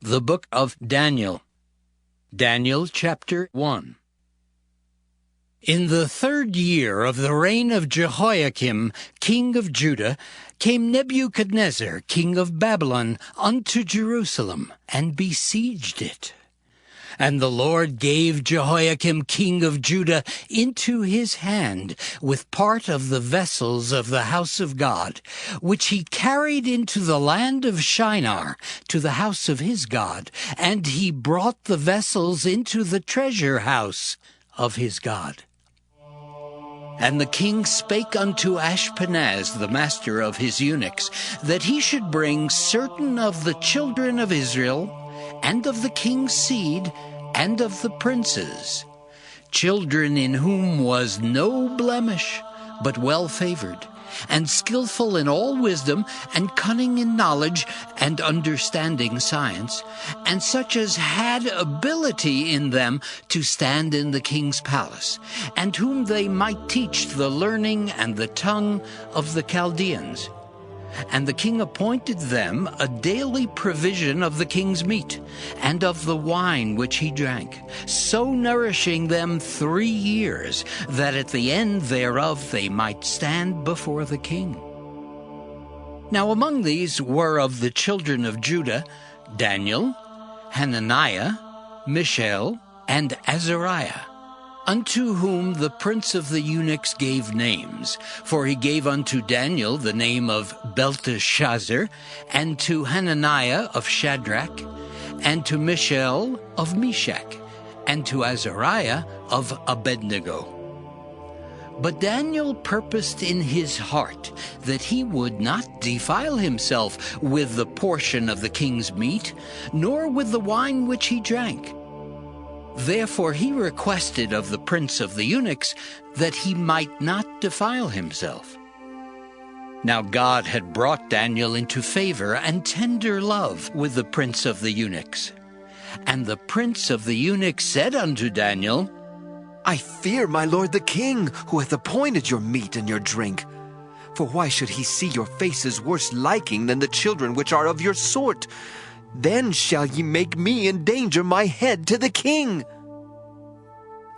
The Book of Daniel. Daniel chapter 1. In the 3rd year of the reign of Jehoiakim, king of Judah, came Nebuchadnezzar, king of Babylon, unto Jerusalem, and besieged it. And the Lord gave Jehoiakim king of Judah into his hand with part of the vessels of the house of God, which he carried into the land of Shinar to the house of his God, and he brought the vessels into the treasure house of his God. And the king spake unto Ashpenaz, the master of his eunuchs, that he should bring certain of the children of Israel, and of the king's seed, and of the princes, children in whom was no blemish, but well-favored, and skillful in all wisdom, and cunning in knowledge, and understanding science, and such as had ability in them to stand in the king's palace, and whom they might teach the learning and the tongue of the Chaldeans. And the king appointed them a daily provision of the king's meat, and of the wine which he drank, so nourishing them 3 years, that at the end thereof they might stand before the king. Now among these were of the children of Judah Daniel, Hananiah, Mishael, and Azariah, unto whom the prince of the eunuchs gave names. For he gave unto Daniel the name of Belteshazzar, and to Hananiah of Shadrach, and to Mishael of Meshach, and to Azariah of Abednego. But Daniel purposed in his heart that he would not defile himself with the portion of the king's meat, nor with the wine which he drank. Therefore he requested of the prince of the eunuchs that he might not defile himself. Now God had brought Daniel into favor and tender love with the prince of the eunuchs. And the prince of the eunuchs said unto Daniel, I fear my lord the king, who hath appointed your meat and your drink. For why should he see your faces worse liking than the children which are of your sort? Then shall ye make me endanger my head to the king.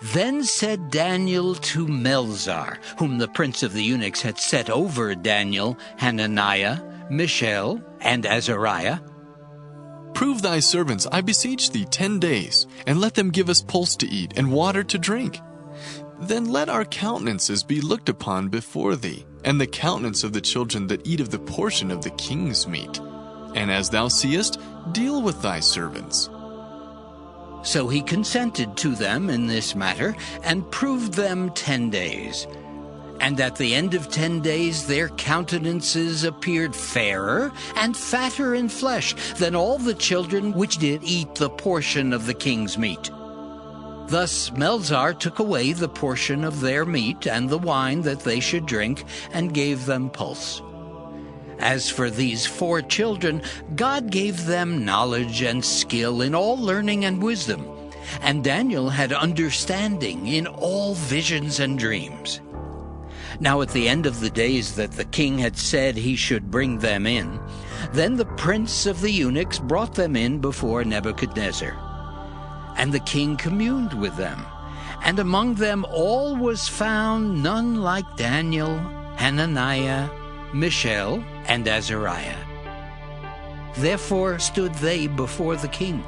Then said Daniel to Melzar, whom the prince of the eunuchs had set over Daniel, Hananiah, Mishael, and Azariah, Prove thy servants, I beseech thee, 10 days, and let them give us pulse to eat and water to drink. Then let our countenances be looked upon before thee, and the countenance of the children that eat of the portion of the king's meat. And as thou seest, deal with thy servants. So he consented to them in this matter, and proved them 10 days. And at the end of 10 days their countenances appeared fairer and fatter in flesh than all the children which did eat the portion of the king's meat. Thus Melzar took away the portion of their meat and the wine that they should drink, and gave them pulse. As for these 4 children, God gave them knowledge and skill in all learning and wisdom, and Daniel had understanding in all visions and dreams. Now at the end of the days that the king had said he should bring them in, then the prince of the eunuchs brought them in before Nebuchadnezzar. And the king communed with them, and among them all was found none like Daniel, Hananiah, Mishael, and Azariah. Therefore stood they before the king.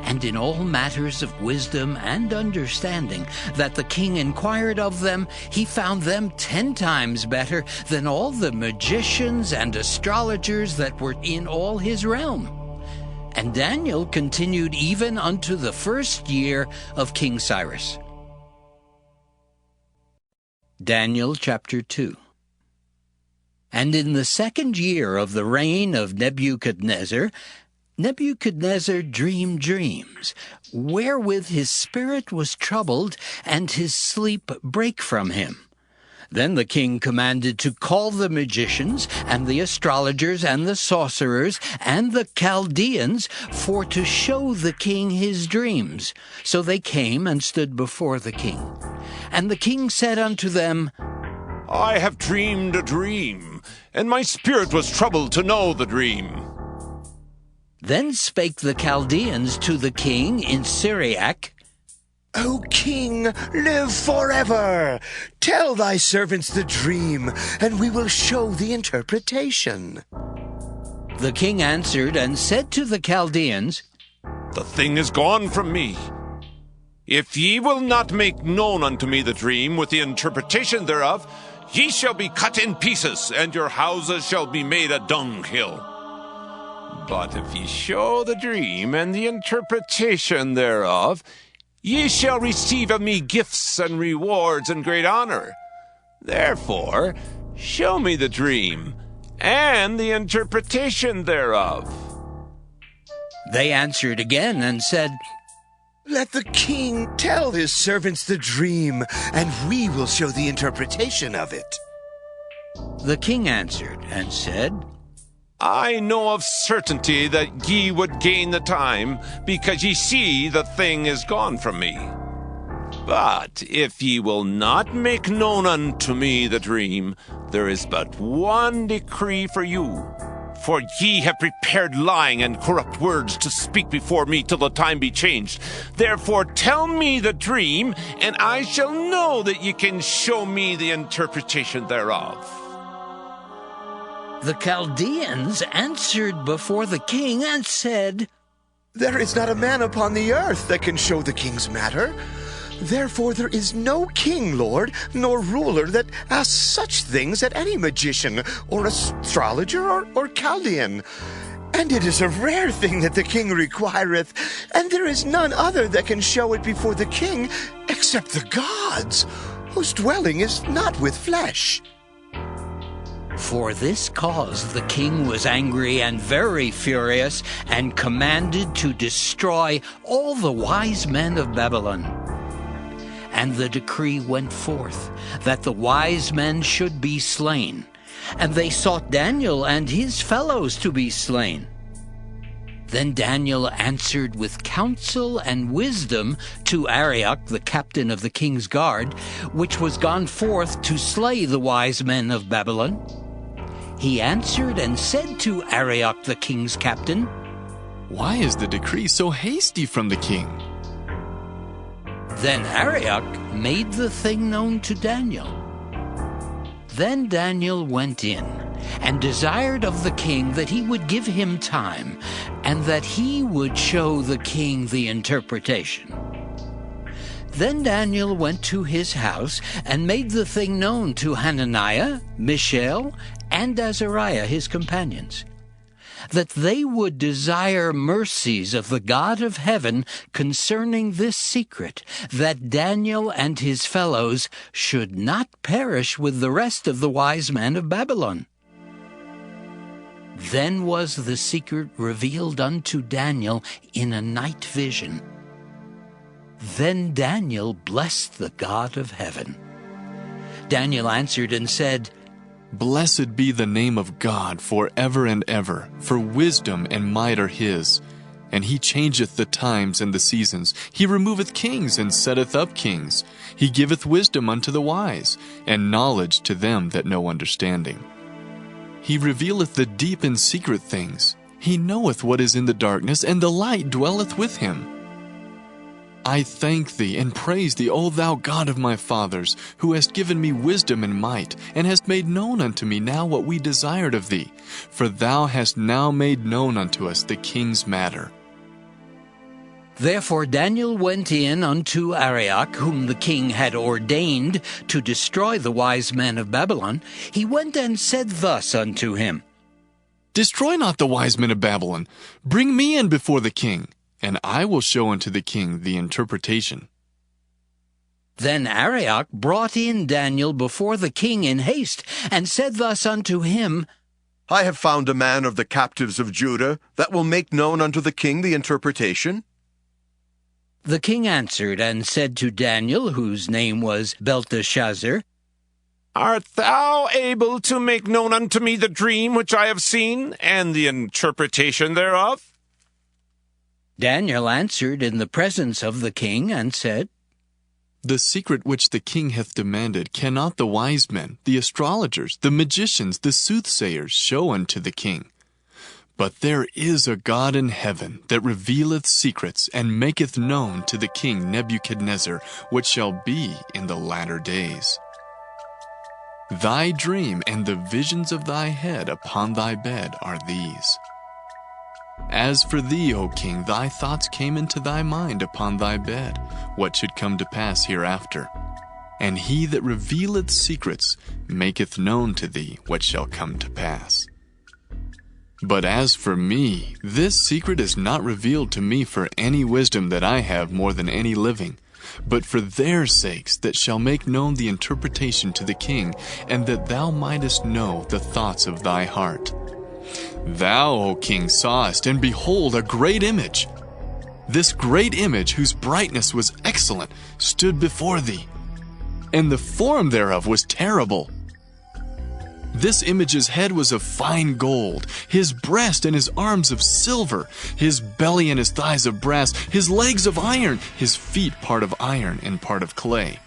And in all matters of wisdom and understanding that the king inquired of them, he found them 10 times better than all the magicians and astrologers that were in all his realm. And Daniel continued even unto the 1st year of King Cyrus. Daniel chapter 2. And in the 2nd year of the reign of Nebuchadnezzar, Nebuchadnezzar dreamed dreams, wherewith his spirit was troubled, and his sleep brake from him. Then the king commanded to call the magicians, and the astrologers, and the sorcerers, and the Chaldeans, for to show the king his dreams. So they came and stood before the king. And the king said unto them, I have dreamed a dream, and my spirit was troubled to know the dream. Then spake the Chaldeans to the king in Syriac, O king, live forever! Tell thy servants the dream, and we will show the interpretation. The king answered and said to the Chaldeans, The thing is gone from me. If ye will not make known unto me the dream with the interpretation thereof, ye shall be cut in pieces, and your houses shall be made a dunghill. But if ye show the dream and the interpretation thereof, ye shall receive of me gifts and rewards and great honor. Therefore, show me the dream and the interpretation thereof. They answered again and said, Let the king tell his servants the dream, and we will show the interpretation of it. The king answered and said, I know of certainty that ye would gain the time, because ye see the thing is gone from me. But if ye will not make known unto me the dream, there is but one decree for you. For ye have prepared lying and corrupt words to speak before me till the time be changed. Therefore tell me the dream, and I shall know that ye can show me the interpretation thereof. The Chaldeans answered before the king and said, There is not a man upon the earth that can show the king's matter. Therefore there is no king, Lord, nor ruler that asks such things at any magician, or astrologer, or Chaldean. And it is a rare thing that the king requireth, and there is none other that can show it before the king, except the gods, whose dwelling is not with flesh. For this cause the king was angry and very furious, and commanded to destroy all the wise men of Babylon. And the decree went forth that the wise men should be slain, and they sought Daniel and his fellows to be slain. Then Daniel answered with counsel and wisdom to Arioch, the captain of the king's guard, which was gone forth to slay the wise men of Babylon. He answered and said to Arioch, the king's captain, Why is the decree so hasty from the king? Then Arioch made the thing known to Daniel. Then Daniel went in and desired of the king that he would give him time, and that he would show the king the interpretation. Then Daniel went to his house and made the thing known to Hananiah, Mishael, and Azariah his companions, that they would desire mercies of the God of heaven concerning this secret, that Daniel and his fellows should not perish with the rest of the wise men of Babylon. Then was the secret revealed unto Daniel in a night vision. Then Daniel blessed the God of heaven. Daniel answered and said, Blessed be the name of God forever and ever, for wisdom and might are his. And he changeth the times and the seasons. He removeth kings and setteth up kings. He giveth wisdom unto the wise, and knowledge to them that know understanding. He revealeth the deep and secret things. He knoweth what is in the darkness, and the light dwelleth with him. I thank thee and praise thee, O thou God of my fathers, who hast given me wisdom and might, and hast made known unto me now what we desired of thee. For thou hast now made known unto us the king's matter. Therefore Daniel went in unto Arioch, whom the king had ordained to destroy the wise men of Babylon. He went and said thus unto him, Destroy not the wise men of Babylon. Bring me in before the king, and I will show unto the king the interpretation. Then Arioch brought in Daniel before the king in haste, and said thus unto him, I have found a man of the captives of Judah that will make known unto the king the interpretation. The king answered and said to Daniel, whose name was Belteshazzar, Art thou able to make known unto me the dream which I have seen, and the interpretation thereof? Daniel answered in the presence of the king and said, The secret which the king hath demanded cannot the wise men, the astrologers, the magicians, the soothsayers show unto the king. But there is a God in heaven that revealeth secrets, and maketh known to the king Nebuchadnezzar what shall be in the latter days. Thy dream and the visions of thy head upon thy bed are these. As for thee, O king, thy thoughts came into thy mind upon thy bed, what should come to pass hereafter. And he that revealeth secrets maketh known to thee what shall come to pass. But as for me, this secret is not revealed to me for any wisdom that I have more than any living, but for their sakes that shall make known the interpretation to the king, and that thou mightest know the thoughts of thy heart. Thou, O king, sawest, and behold, a great image. This great image, whose brightness was excellent, stood before thee, and the form thereof was terrible. This image's head was of fine gold, his breast and his arms of silver, his belly and his thighs of brass, his legs of iron, his feet part of iron and part of clay.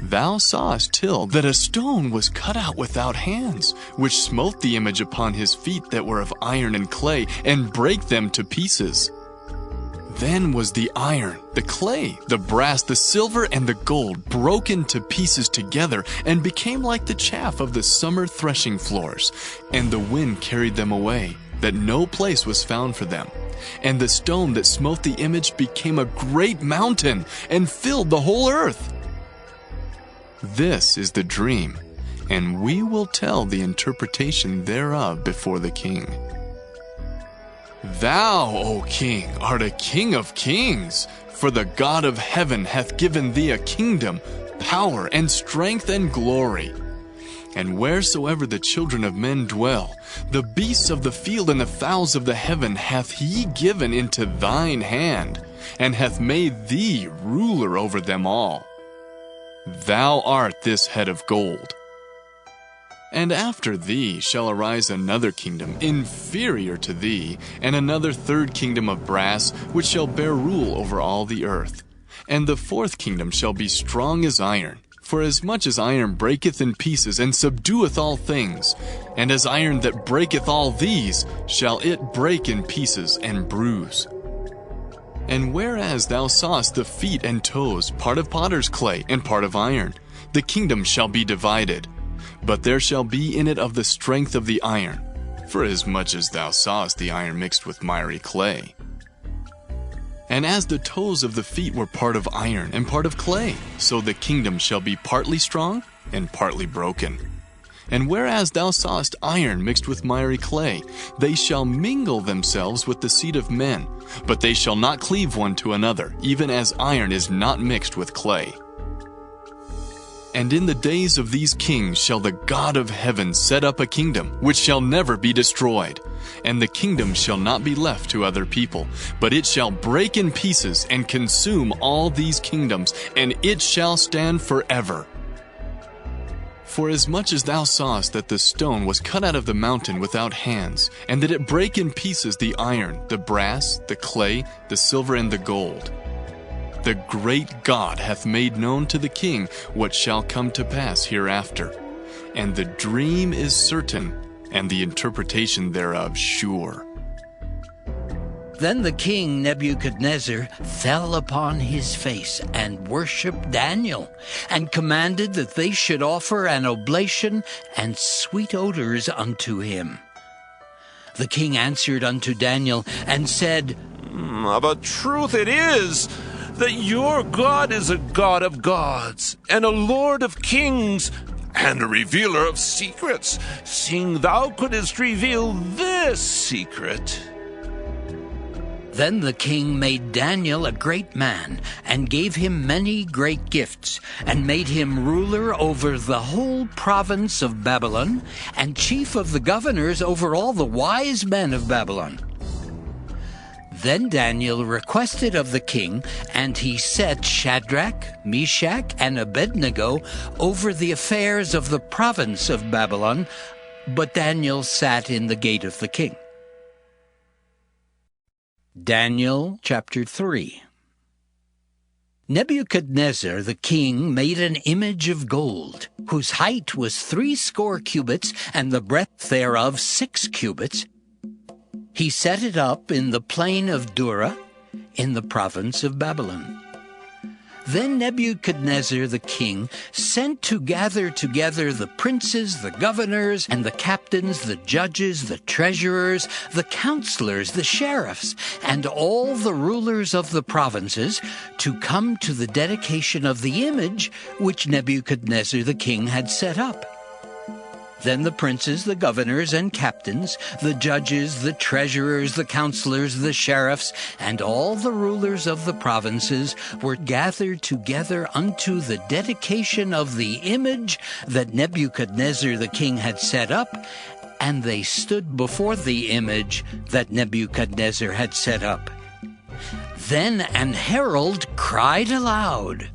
Thou sawest till that a stone was cut out without hands, which smote the image upon his feet that were of iron and clay, and brake them to pieces. Then was the iron, the clay, the brass, the silver, and the gold broken to pieces together, and became like the chaff of the summer threshing floors. And the wind carried them away, that no place was found for them. And the stone that smote the image became a great mountain, and filled the whole earth. This is the dream, and we will tell the interpretation thereof before the king. Thou, O king, art a king of kings, for the God of heaven hath given thee a kingdom, power, and strength, and glory. And wheresoever the children of men dwell, the beasts of the field and the fowls of the heaven hath he given into thine hand, and hath made thee ruler over them all. Thou art this head of gold. And after thee shall arise another kingdom inferior to thee, and another third kingdom of brass, which shall bear rule over all the earth. And the fourth kingdom shall be strong as iron, for as much as iron breaketh in pieces, and subdueth all things, and as iron that breaketh all these, shall it break in pieces and bruise. And whereas thou sawest the feet and toes, part of potter's clay, and part of iron, the kingdom shall be divided. But there shall be in it of the strength of the iron, for as much as thou sawest the iron mixed with miry clay. And as the toes of the feet were part of iron and part of clay, so the kingdom shall be partly strong and partly broken. And whereas thou sawest iron mixed with miry clay, they shall mingle themselves with the seed of men, but they shall not cleave one to another, even as iron is not mixed with clay. And in the days of these kings shall the God of heaven set up a kingdom, which shall never be destroyed. And the kingdom shall not be left to other people, but it shall break in pieces and consume all these kingdoms, and it shall stand forever. For as much as thou sawest that the stone was cut out of the mountain without hands, and that it brake in pieces the iron, the brass, the clay, the silver, and the gold, the great God hath made known to the king what shall come to pass hereafter. And the dream is certain, and the interpretation thereof sure. Then the king Nebuchadnezzar fell upon his face and worshipped Daniel, and commanded that they should offer an oblation and sweet odors unto him. The king answered unto Daniel and said, Of a truth it is, that your God is a God of gods, and a Lord of kings, and a revealer of secrets, seeing thou couldst reveal this secret. Then the king made Daniel a great man, and gave him many great gifts, and made him ruler over the whole province of Babylon, and chief of the governors over all the wise men of Babylon. Then Daniel requested of the king, and he set Shadrach, Meshach, and Abednego over the affairs of the province of Babylon, but Daniel sat in the gate of the king. Daniel chapter 3. Nebuchadnezzar the king made an image of gold, whose height was 60 cubits, and the breadth thereof 6 cubits. He set it up in the plain of Dura, in the province of Babylon. Then Nebuchadnezzar the king sent to gather together the princes, the governors, and the captains, the judges, the treasurers, the counselors, the sheriffs, and all the rulers of the provinces to come to the dedication of the image which Nebuchadnezzar the king had set up. Then the princes, the governors, and captains, the judges, the treasurers, the counselors, the sheriffs, and all the rulers of the provinces were gathered together unto the dedication of the image that Nebuchadnezzar the king had set up, and they stood before the image that Nebuchadnezzar had set up. Then an herald cried aloud,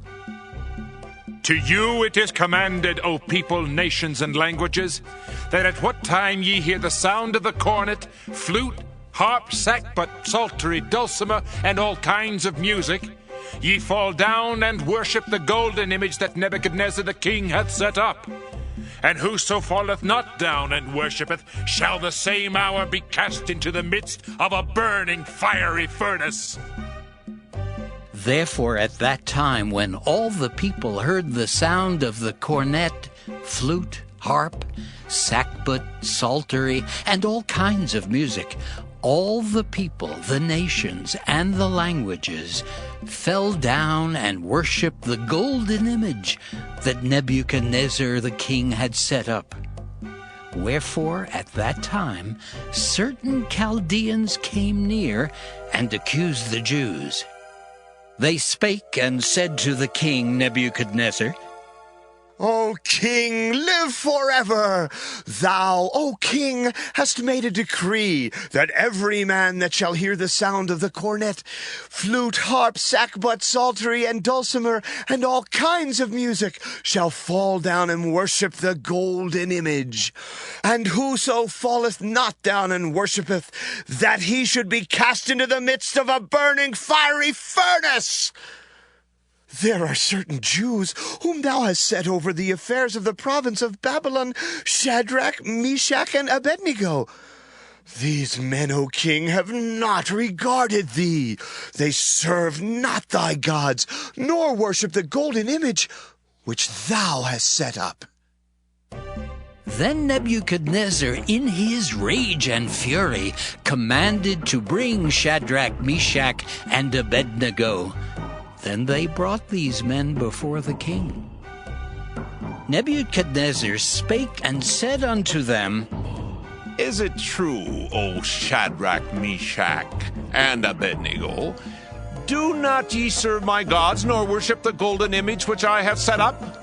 To you it is commanded, O people, nations, and languages, that at what time ye hear the sound of the cornet, flute, harp, sackbut, psaltery, dulcimer, and all kinds of music, ye fall down and worship the golden image that Nebuchadnezzar the king hath set up. And whoso falleth not down and worshippeth shall the same hour be cast into the midst of a burning fiery furnace. Therefore at that time, when all the people heard the sound of the cornet, flute, harp, sackbut, psaltery, and all kinds of music, all the people, the nations, and the languages fell down and worshipped the golden image that Nebuchadnezzar the king had set up. Wherefore at that time certain Chaldeans came near and accused the Jews. They spake and said to the king Nebuchadnezzar, O king, live forever! Thou, O king, hast made a decree that every man that shall hear the sound of the cornet, flute, harp, sackbut, psaltery, and dulcimer, and all kinds of music, shall fall down and worship the golden image. And whoso falleth not down and worshippeth, that he should be cast into the midst of a burning fiery furnace. There are certain Jews whom thou hast set over the affairs of the province of Babylon, Shadrach, Meshach, and Abednego. These men, O king, have not regarded thee. They serve not thy gods, nor worship the golden image which thou hast set up. Then Nebuchadnezzar, in his rage and fury, commanded to bring Shadrach, Meshach, and Abednego. Then they brought these men before the king. Nebuchadnezzar spake and said unto them, Is it true, O Shadrach, Meshach, and Abednego? Do not ye serve my gods, nor worship the golden image which I have set up?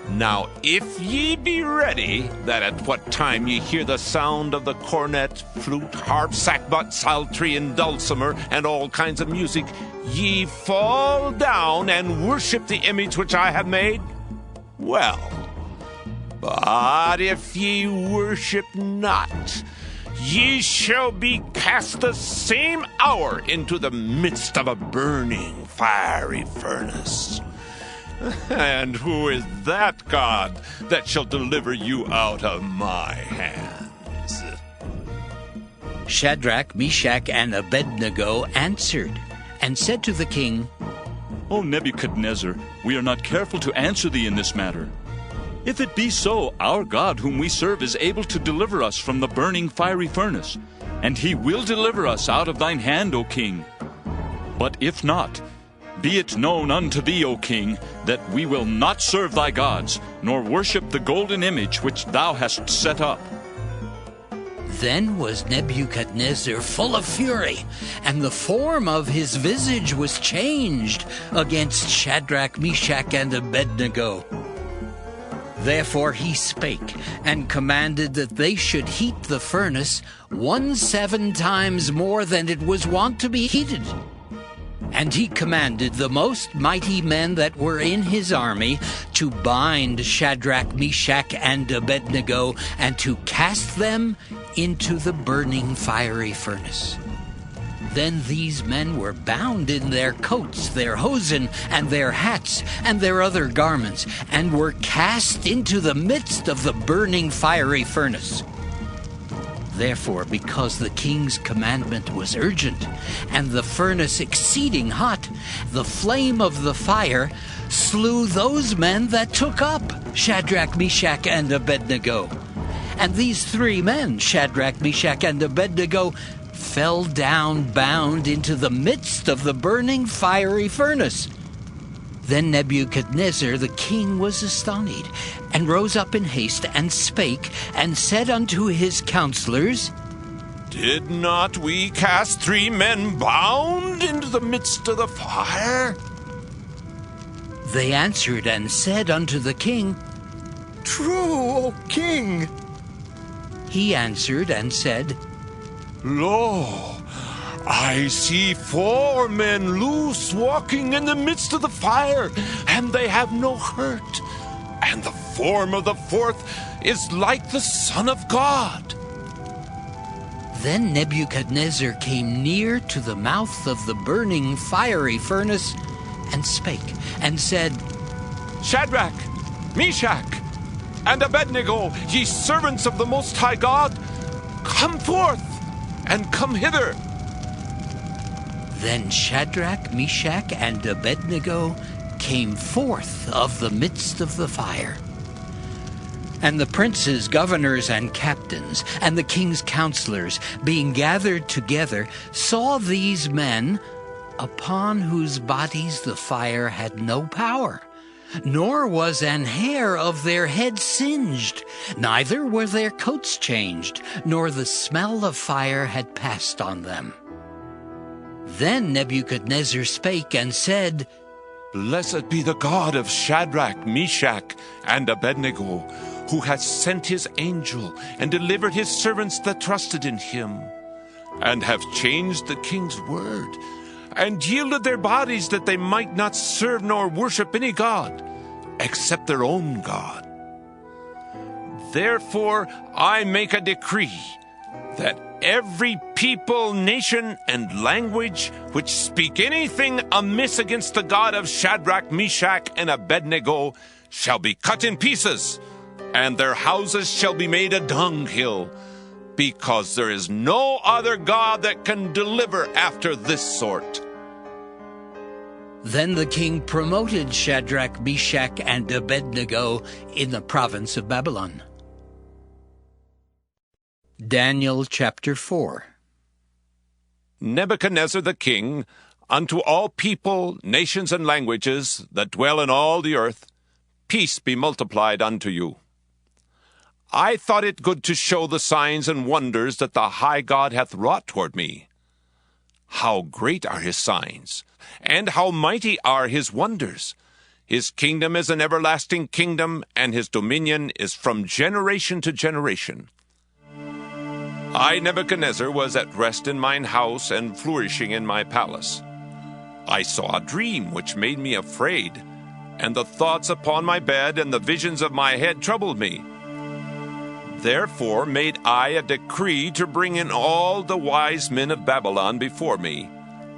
Now if ye be ready, that at what time ye hear the sound of the cornet, flute, harp, sackbut, psaltery, and dulcimer, and all kinds of music, ye fall down and worship the image which I have made? Well, but if ye worship not, ye shall be cast the same hour into the midst of a burning fiery furnace. And who is that God that shall deliver you out of my hands? Shadrach, Meshach, and Abednego answered and said to the king, O Nebuchadnezzar, we are not careful to answer thee in this matter. If it be so, our God whom we serve is able to deliver us from the burning fiery furnace, and he will deliver us out of thine hand, O king. But if not, be it known unto thee, O king, that we will not serve thy gods, nor worship the golden image which thou hast set up. Then was Nebuchadnezzar full of fury, and the form of his visage was changed against Shadrach, Meshach, and Abednego. Therefore he spake, and commanded that they should heat the furnace 17 times more than it was wont to be heated. And he commanded the most mighty men that were in his army to bind Shadrach, Meshach, and Abednego, and to cast them into the burning fiery furnace. Then these men were bound in their coats, their hosen, and their hats, and their other garments, and were cast into the midst of the burning fiery furnace. Therefore, because the king's commandment was urgent, and the furnace exceeding hot, the flame of the fire slew those men that took up Shadrach, Meshach, and Abednego. And these 3 men, Shadrach, Meshach, and Abednego, fell down bound into the midst of the burning fiery furnace. Then Nebuchadnezzar the king was astonished, and rose up in haste, and spake, and said unto his counselors, Did not we cast 3 men bound into the midst of the fire? They answered and said unto the king, True, O king. He answered and said, Lo, I see 4 men loose walking in the midst of the fire, and they have no hurt. And the form of the 4th is like the Son of God. Then Nebuchadnezzar came near to the mouth of the burning fiery furnace, and spake, and said, Shadrach, Meshach, and Abednego, ye servants of the Most High God, come forth, and come hither. Then Shadrach, Meshach, and Abednego came forth of the midst of the fire. And the princes, governors, and captains, and the king's counselors, being gathered together, saw these men, upon whose bodies the fire had no power, nor was an hair of their head singed, neither were their coats changed, nor the smell of fire had passed on them. Then Nebuchadnezzar spake and said, Blessed be the God of Shadrach, Meshach, and Abednego, who hath sent his angel and delivered his servants that trusted in him, and have changed the king's word, and yielded their bodies that they might not serve nor worship any god, except their own God. Therefore I make a decree that every people, nation, and language which speak anything amiss against the God of Shadrach, Meshach, and Abednego shall be cut in pieces, and their houses shall be made a dunghill, because there is no other God that can deliver after this sort. Then the king promoted Shadrach, Meshach, and Abednego in the province of Babylon. Daniel chapter 4. Nebuchadnezzar the king, unto all people, nations, and languages that dwell in all the earth, peace be multiplied unto you. I thought it good to show the signs and wonders that the high God hath wrought toward me. How great are his signs, and how mighty are his wonders! His kingdom is an everlasting kingdom, and his dominion is from generation to generation. I, Nebuchadnezzar, was at rest in mine house and flourishing in my palace. I saw a dream which made me afraid, and the thoughts upon my bed and the visions of my head troubled me. Therefore made I a decree to bring in all the wise men of Babylon before me,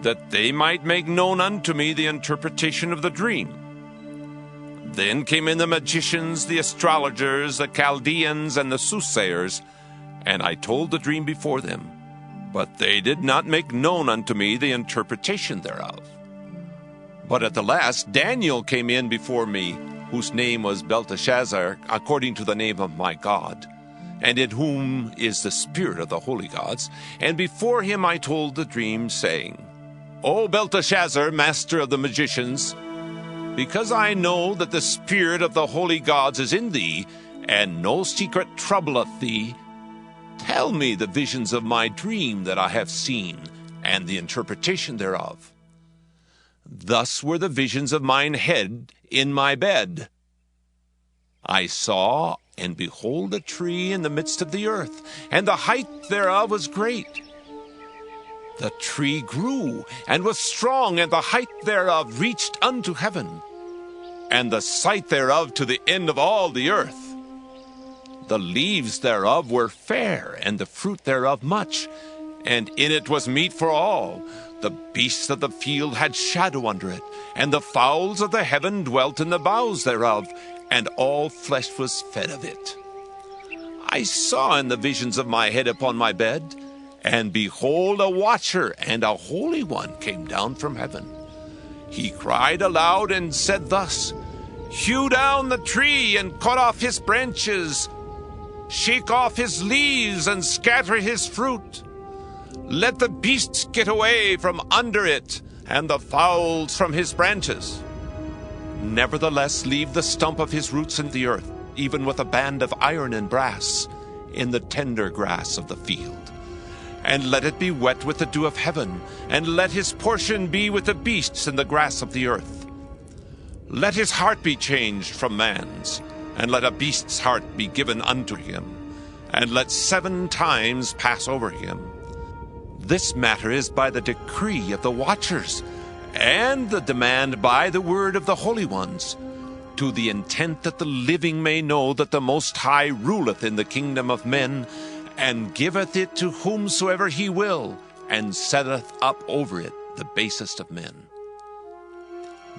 that they might make known unto me the interpretation of the dream. Then came in the magicians, the astrologers, the Chaldeans, and the soothsayers, and I told the dream before them, but they did not make known unto me the interpretation thereof. But at the last Daniel came in before me, whose name was Belteshazzar, according to the name of my God, and in whom is the spirit of the holy gods. And before him I told the dream, saying, O Belteshazzar, master of the magicians, because I know that the spirit of the holy gods is in thee, and no secret troubleth thee, tell me the visions of my dream that I have seen, and the interpretation thereof. Thus were the visions of mine head in my bed. I saw, and behold, a tree in the midst of the earth, and the height thereof was great. The tree grew, and was strong, and the height thereof reached unto heaven, and the sight thereof to the end of all the earth. The leaves thereof were fair, and the fruit thereof much, and in it was meat for all. The beasts of the field had shadow under it, and the fowls of the heaven dwelt in the boughs thereof, and all flesh was fed of it. I saw in the visions of my head upon my bed, and behold, a watcher and a holy one came down from heaven. He cried aloud and said thus, Hew down the tree and cut off his branches, shake off his leaves and scatter his fruit. Let the beasts get away from under it, and the fowls from his branches. Nevertheless, leave the stump of his roots in the earth, even with a band of iron and brass, in the tender grass of the field. And let it be wet with the dew of heaven, and let his portion be with the beasts in the grass of the earth. Let his heart be changed from man's, and let a beast's heart be given unto him, and let 7 times pass over him. This matter is by the decree of the watchers, and the demand by the word of the holy ones, to the intent that the living may know that the Most High ruleth in the kingdom of men, and giveth it to whomsoever he will, and setteth up over it the basest of men.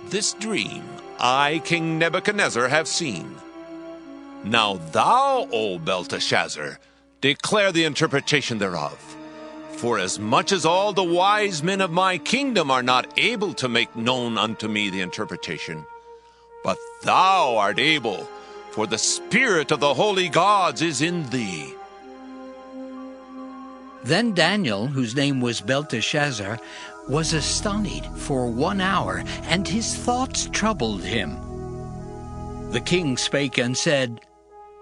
This dream I, King Nebuchadnezzar, have seen. Now thou, O Belteshazzar, declare the interpretation thereof. For as much as all the wise men of my kingdom are not able to make known unto me the interpretation, but thou art able, for the spirit of the holy gods is in thee. Then Daniel, whose name was Belteshazzar, was astonished for 1 hour, and his thoughts troubled him. The king spake and said,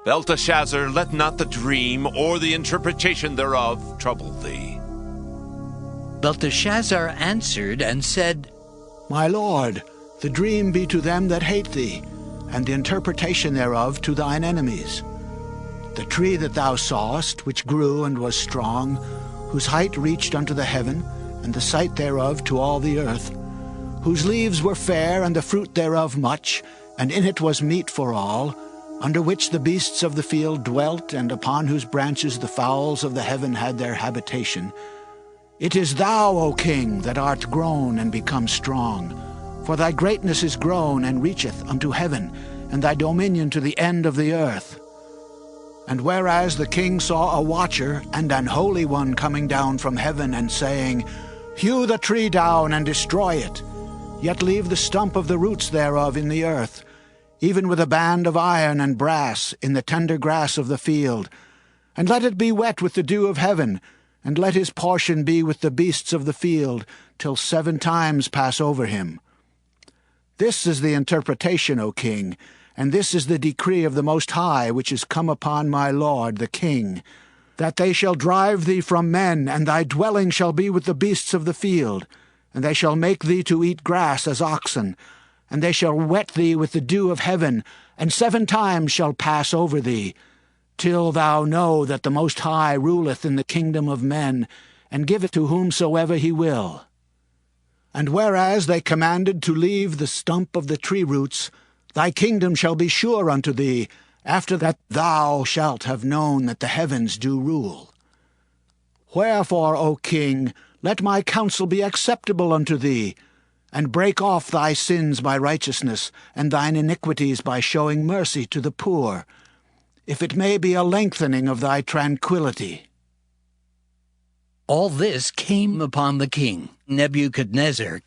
Belteshazzar, let not the dream or the interpretation thereof trouble thee. Belteshazzar answered and said, My lord, the dream be to them that hate thee, and the interpretation thereof to thine enemies. The tree that thou sawest, which grew and was strong, whose height reached unto the heaven, and the sight thereof to all the earth, whose leaves were fair, and the fruit thereof much, and in it was meat for all, under which the beasts of the field dwelt, and upon whose branches the fowls of the heaven had their habitation. It is thou, O king, that art grown and become strong. For thy greatness is grown and reacheth unto heaven, and thy dominion to the end of the earth. And whereas the king saw a watcher and an holy one coming down from heaven, and saying, Hew the tree down and destroy it, yet leave the stump of the roots thereof in the earth, even with a band of iron and brass in the tender grass of the field, and let it be wet with the dew of heaven, and let his portion be with the beasts of the field, till 7 times pass over him. This is the interpretation, O king, and this is the decree of the Most High, which is come upon my lord the king, that they shall drive thee from men, and thy dwelling shall be with the beasts of the field, and they shall make thee to eat grass as oxen, and they shall wet thee with the dew of heaven, and 7 times shall pass over thee, till thou know that the Most High ruleth in the kingdom of men, and giveth to whomsoever he will. And whereas they commanded to leave the stump of the tree roots, thy kingdom shall be sure unto thee, after that thou shalt have known that the heavens do rule. Wherefore, O king, let my counsel be acceptable unto thee, and break off thy sins by righteousness, and thine iniquities by showing mercy to the poor, if it may be a lengthening of thy tranquillity. All this came upon the king Nebuchadnezzar.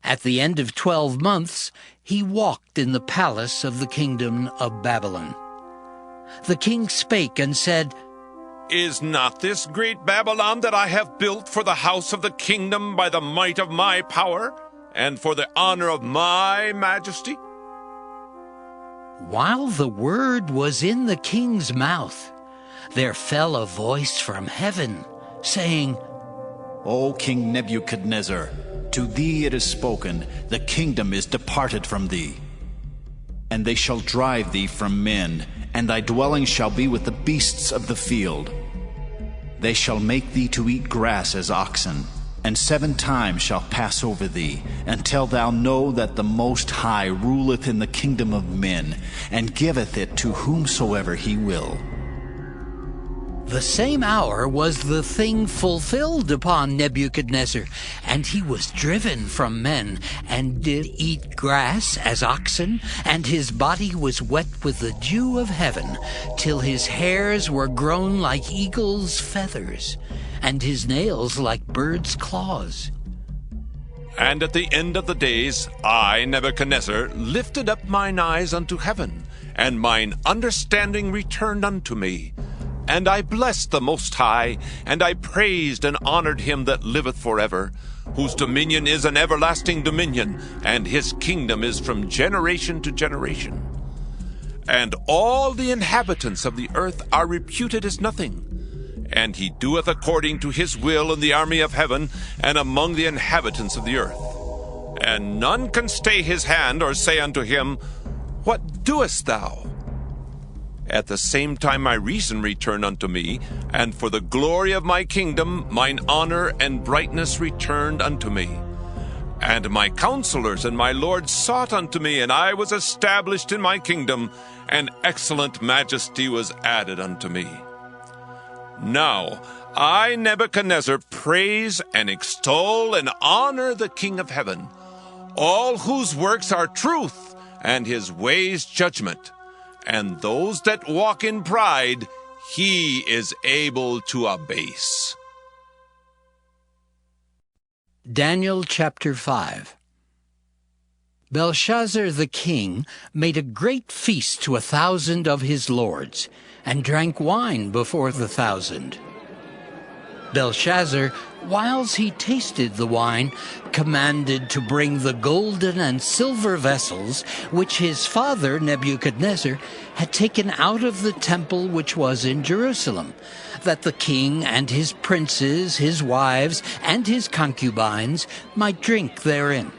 At the end of 12 months, he walked in the palace of the kingdom of Babylon. The king spake and said, Is not this great Babylon that I have built for the house of the kingdom by the might of my power, and for the honor of my majesty? While the word was in the king's mouth, there fell a voice from heaven, saying, O King Nebuchadnezzar, to thee it is spoken, the kingdom is departed from thee. And they shall drive thee from men, and thy dwelling shall be with the beasts of the field. They shall make thee to eat grass as oxen, and 7 times shall pass over thee, until thou know that the Most High ruleth in the kingdom of men, and giveth it to whomsoever he will. The same hour was the thing fulfilled upon Nebuchadnezzar, and he was driven from men, and did eat grass as oxen, and his body was wet with the dew of heaven, till his hairs were grown like eagle's feathers, and his nails like birds' claws. And at the end of the days, I, Nebuchadnezzar, lifted up mine eyes unto heaven, and mine understanding returned unto me. And I blessed the Most High, and I praised and honored him that liveth forever, whose dominion is an everlasting dominion, and his kingdom is from generation to generation. And all the inhabitants of the earth are reputed as nothing. And he doeth according to his will in the army of heaven, and among the inhabitants of the earth. And none can stay his hand, or say unto him, What doest thou? At the same time my reason returned unto me, and for the glory of my kingdom mine honor and brightness returned unto me. And my counselors and my lords sought unto me, and I was established in my kingdom, and excellent majesty was added unto me. Now I, Nebuchadnezzar, praise and extol and honor the King of heaven, all whose works are truth, and his ways judgment. And those that walk in pride, he is able to abase. Daniel chapter 5. Belshazzar the king made a great feast to 1,000 of his lords, and drank wine before the 1,000. Belshazzar, whiles he tasted the wine, commanded to bring the golden and silver vessels which his father Nebuchadnezzar had taken out of the temple which was in Jerusalem, that the king and his princes, his wives, and his concubines might drink therein.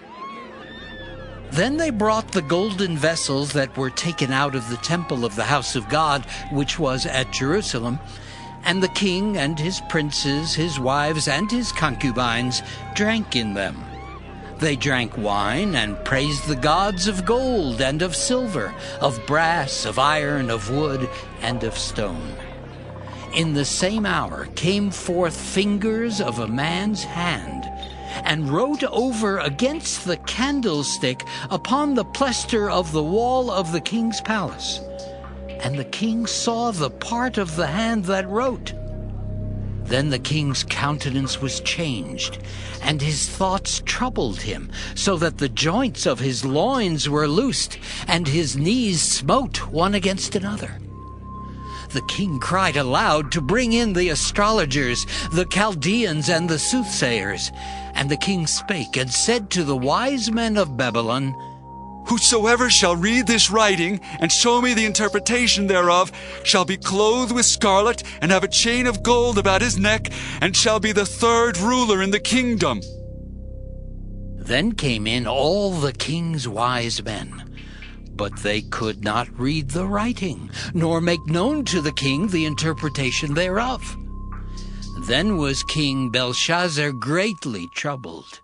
Then they brought the golden vessels that were taken out of the temple of the house of God, which was at Jerusalem, and the king and his princes, his wives, and his concubines drank in them. They drank wine and praised the gods of gold and of silver, of brass, of iron, of wood, and of stone. In the same hour came forth fingers of a man's hand, and wrote over against the candlestick upon the plaister of the wall of the king's palace. And the king saw the part of the hand that wrote. Then the king's countenance was changed, and his thoughts troubled him, so that the joints of his loins were loosed, and his knees smote one against another. The king cried aloud to bring in the astrologers, the Chaldeans, and the soothsayers. And the king spake and said to the wise men of Babylon, Whosoever shall read this writing, and show me the interpretation thereof, shall be clothed with scarlet, and have a chain of gold about his neck, and shall be the third ruler in the kingdom. Then came in all the king's wise men, but they could not read the writing, nor make known to the king the interpretation thereof. Then was King Belshazzar greatly troubled,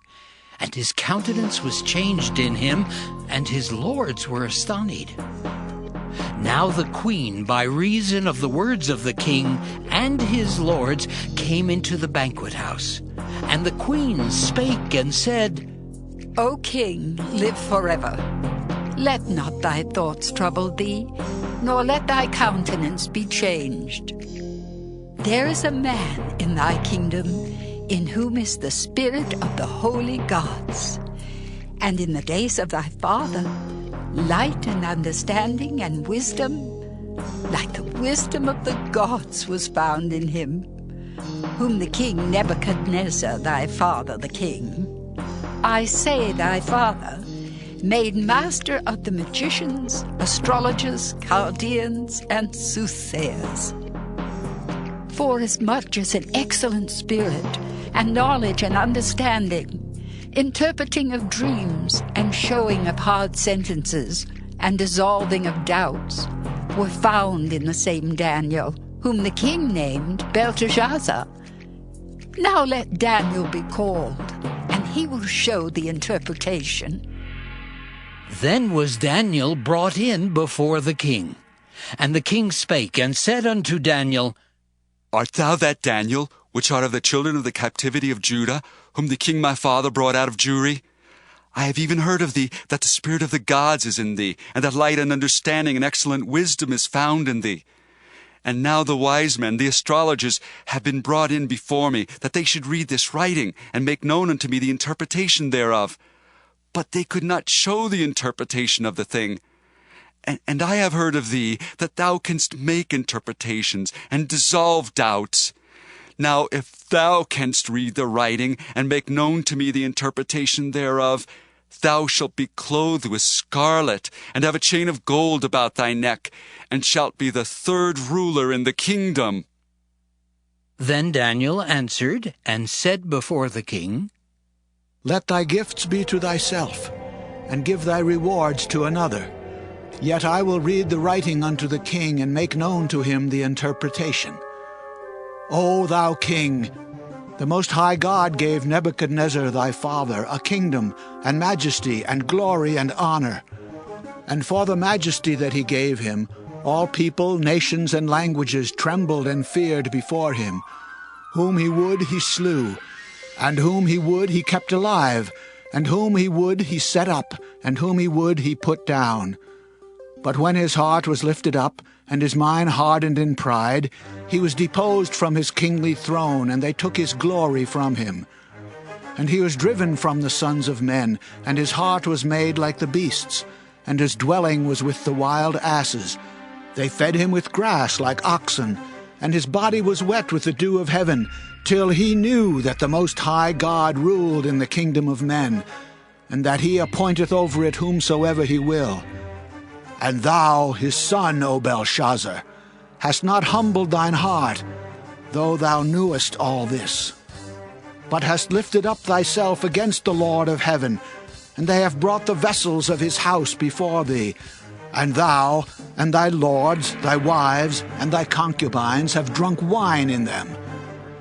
and his countenance was changed in him, and his lords were astonied. Now the queen, by reason of the words of the king and his lords, came into the banquet house. And the queen spake and said, O king, live forever. Let not thy thoughts trouble thee, nor let thy countenance be changed. There is a man in thy kingdom, in whom is the spirit of the holy gods. And in the days of thy father, light and understanding and wisdom, like the wisdom of the gods, was found in him, whom the king Nebuchadnezzar, thy father the king, I say thy father, made master of the magicians, astrologers, Chaldeans, and soothsayers. Forasmuch as an excellent spirit, and knowledge and understanding, interpreting of dreams, and showing of hard sentences, and dissolving of doubts, were found in the same Daniel, whom the king named Belteshazzar. Now let Daniel be called, and he will show the interpretation. Then was Daniel brought in before the king. And the king spake and said unto Daniel, Art thou that Daniel, which art of the children of the captivity of Judah, whom the king my father brought out of Jewry? I have even heard of thee, that the spirit of the gods is in thee, and that light and understanding and excellent wisdom is found in thee. And now the wise men, the astrologers, have been brought in before me, that they should read this writing, and make known unto me the interpretation thereof. But they could not show the interpretation of the thing. And I have heard of thee, that thou canst make interpretations, and dissolve doubts. Now if thou canst read the writing, and make known to me the interpretation thereof, thou shalt be clothed with scarlet, and have a chain of gold about thy neck, and shalt be the third ruler in the kingdom. Then Daniel answered and said before the king, Let thy gifts be to thyself, and give thy rewards to another. Yet I will read the writing unto the king, and make known to him the interpretation. O thou king, the Most High God gave Nebuchadnezzar thy father a kingdom, and majesty, and glory, and honor. And for the majesty that he gave him, all people, nations, and languages trembled and feared before him. Whom he would he slew, and whom he would he kept alive, and whom he would he set up, and whom he would he put down. But when his heart was lifted up, and his mind hardened in pride, he was deposed from his kingly throne, and they took his glory from him. And he was driven from the sons of men, and his heart was made like the beasts, and his dwelling was with the wild asses. They fed him with grass like oxen, and his body was wet with the dew of heaven, till he knew that the Most High God ruled in the kingdom of men, and that he appointeth over it whomsoever he will. And thou, his son, O Belshazzar, hast not humbled thine heart, though thou knewest all this, but hast lifted up thyself against the Lord of heaven, and they have brought the vessels of his house before thee. And thou, and thy lords, thy wives, and thy concubines have drunk wine in them.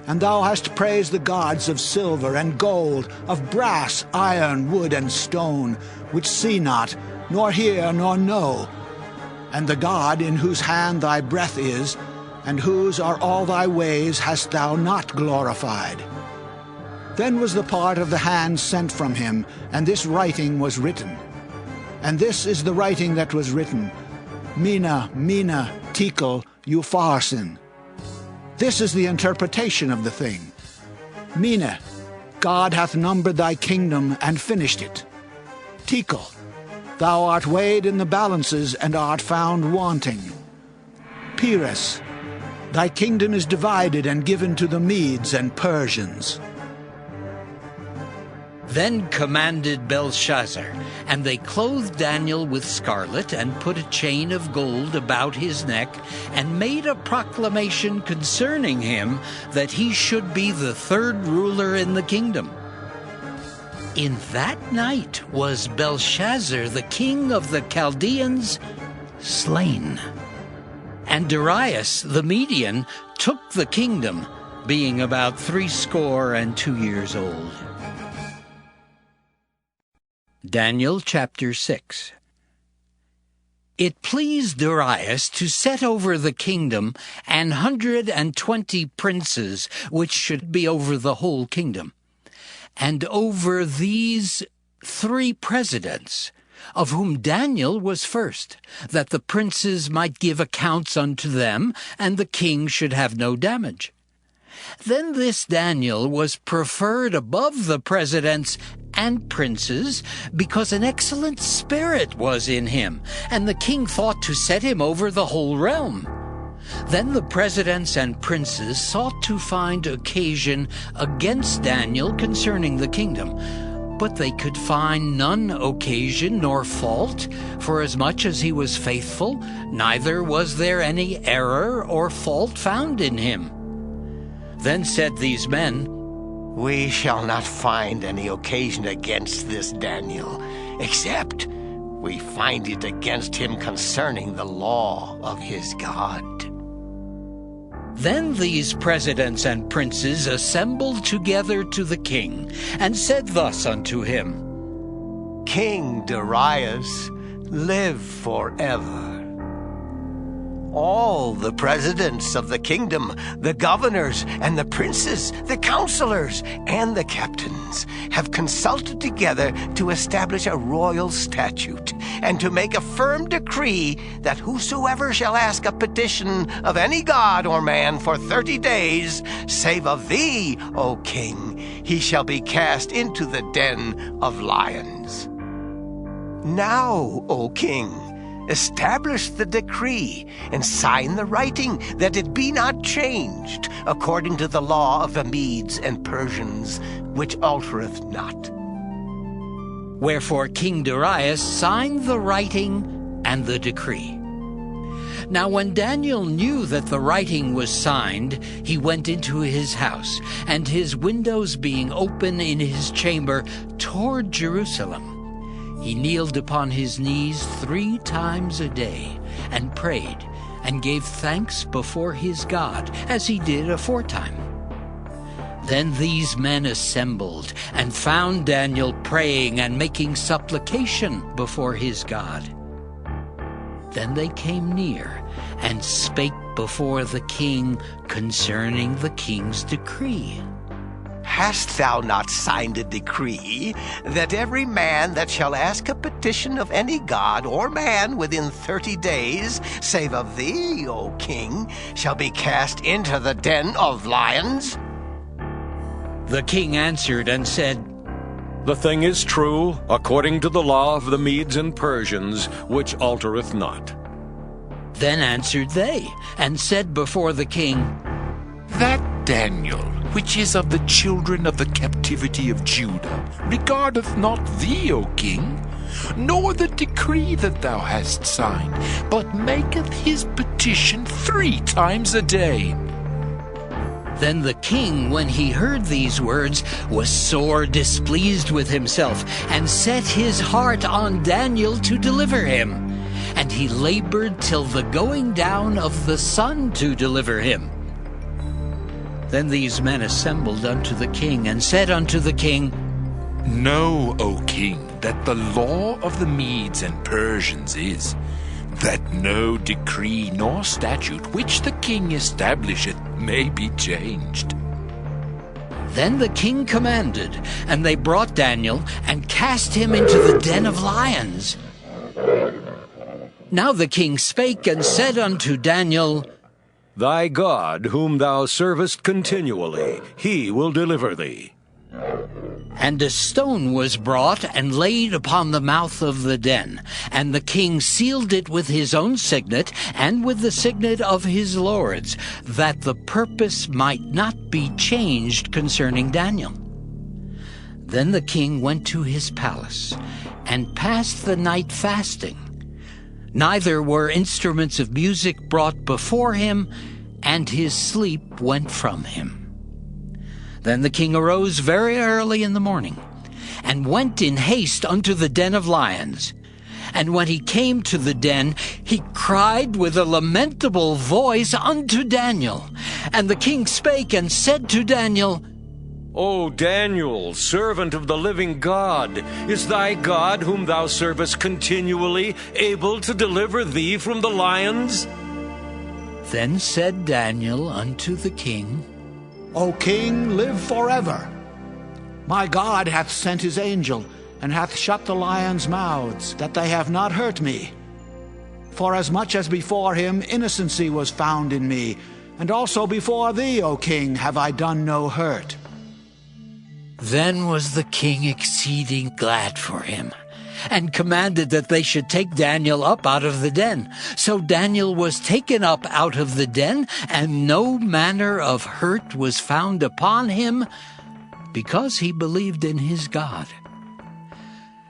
And thou hast praised the gods of silver and gold, of brass, iron, wood, and stone, which see not, nor hear, nor know. And the God in whose hand thy breath is, and whose are all thy ways, hast thou not glorified. Then was the part of the hand sent from him, and this writing was written. And this is the writing that was written, Mina, Mina, Tekel, Upharsin. This is the interpretation of the thing. Mina, God hath numbered thy kingdom and finished it. Tekel, thou art weighed in the balances and art found wanting. Peres, thy kingdom is divided and given to the Medes and Persians. Then commanded Belshazzar, and they clothed Daniel with scarlet, and put a chain of gold about his neck, and made a proclamation concerning him, that he should be the third ruler in the kingdom. In that night was Belshazzar, the king of the Chaldeans, slain. And Darius the Median took the kingdom, being about 62 years old. Daniel chapter 6. It pleased Darius to set over the kingdom 120 princes, which should be over the whole kingdom, and over these 3 presidents, of whom Daniel was first, that the princes might give accounts unto them, and the king should have no damage. Then this Daniel was preferred above the presidents and princes, because an excellent spirit was in him, and the king thought to set him over the whole realm. Then the presidents and princes sought to find occasion against Daniel concerning the kingdom, but they could find none occasion nor fault, forasmuch as he was faithful, neither was there any error or fault found in him. Then said these men, We shall not find any occasion against this Daniel, except we find it against him concerning the law of his God. Then these presidents and princes assembled together to the king, and said thus unto him, King Darius, live forever. All the presidents of the kingdom, the governors and the princes, the counselors and the captains have consulted together to establish a royal statute and to make a firm decree that whosoever shall ask a petition of any god or man for 30 days, save of thee, O king, he shall be cast into the den of lions. Now, O king, establish the decree and sign the writing that it be not changed according to the law of the Medes and Persians, which altereth not. Wherefore King Darius signed the writing and the decree. Now when Daniel knew that the writing was signed, he went into his house, and his windows being open in his chamber toward Jerusalem, he kneeled upon his knees 3 times a day, and prayed, and gave thanks before his God, as he did aforetime. Then these men assembled, and found Daniel praying and making supplication before his God. Then they came near, and spake before the king concerning the king's decree. Hast thou not signed a decree that every man that shall ask a petition of any god or man within 30 days, save of thee, O king, shall be cast into the den of lions? The king answered and said, The thing is true, according to the law of the Medes and Persians, which altereth not. Then answered they, and said before the king, That Daniel, which is of the children of the captivity of Judah, regardeth not thee, O king, nor the decree that thou hast signed, but maketh his petition 3 times a day. Then the king, when he heard these words, was sore displeased with himself, and set his heart on Daniel to deliver him. And he labored till the going down of the sun to deliver him. Then these men assembled unto the king, and said unto the king, Know, O king, that the law of the Medes and Persians is, that no decree nor statute which the king establisheth may be changed. Then the king commanded, and they brought Daniel, and cast him into the den of lions. Now the king spake and said unto Daniel, Thy God, whom thou servest continually, he will deliver thee. And a stone was brought and laid upon the mouth of the den, and the king sealed it with his own signet and with the signet of his lords, that the purpose might not be changed concerning Daniel. Then the king went to his palace, and passed the night fasting. Neither were instruments of music brought before him, and his sleep went from him. Then the king arose very early in the morning, and went in haste unto the den of lions. And when he came to the den, he cried with a lamentable voice unto Daniel. And the king spake and said to Daniel, O Daniel, servant of the living God, is thy God, whom thou servest continually, able to deliver thee from the lions? Then said Daniel unto the king, O king, live forever. My God hath sent his angel, and hath shut the lions' mouths, that they have not hurt me. For as much as before him innocency was found in me, and also before thee, O king, have I done no hurt. Then was the king exceeding glad for him, and commanded that they should take Daniel up out of the den. So Daniel was taken up out of the den, and no manner of hurt was found upon him, because he believed in his God.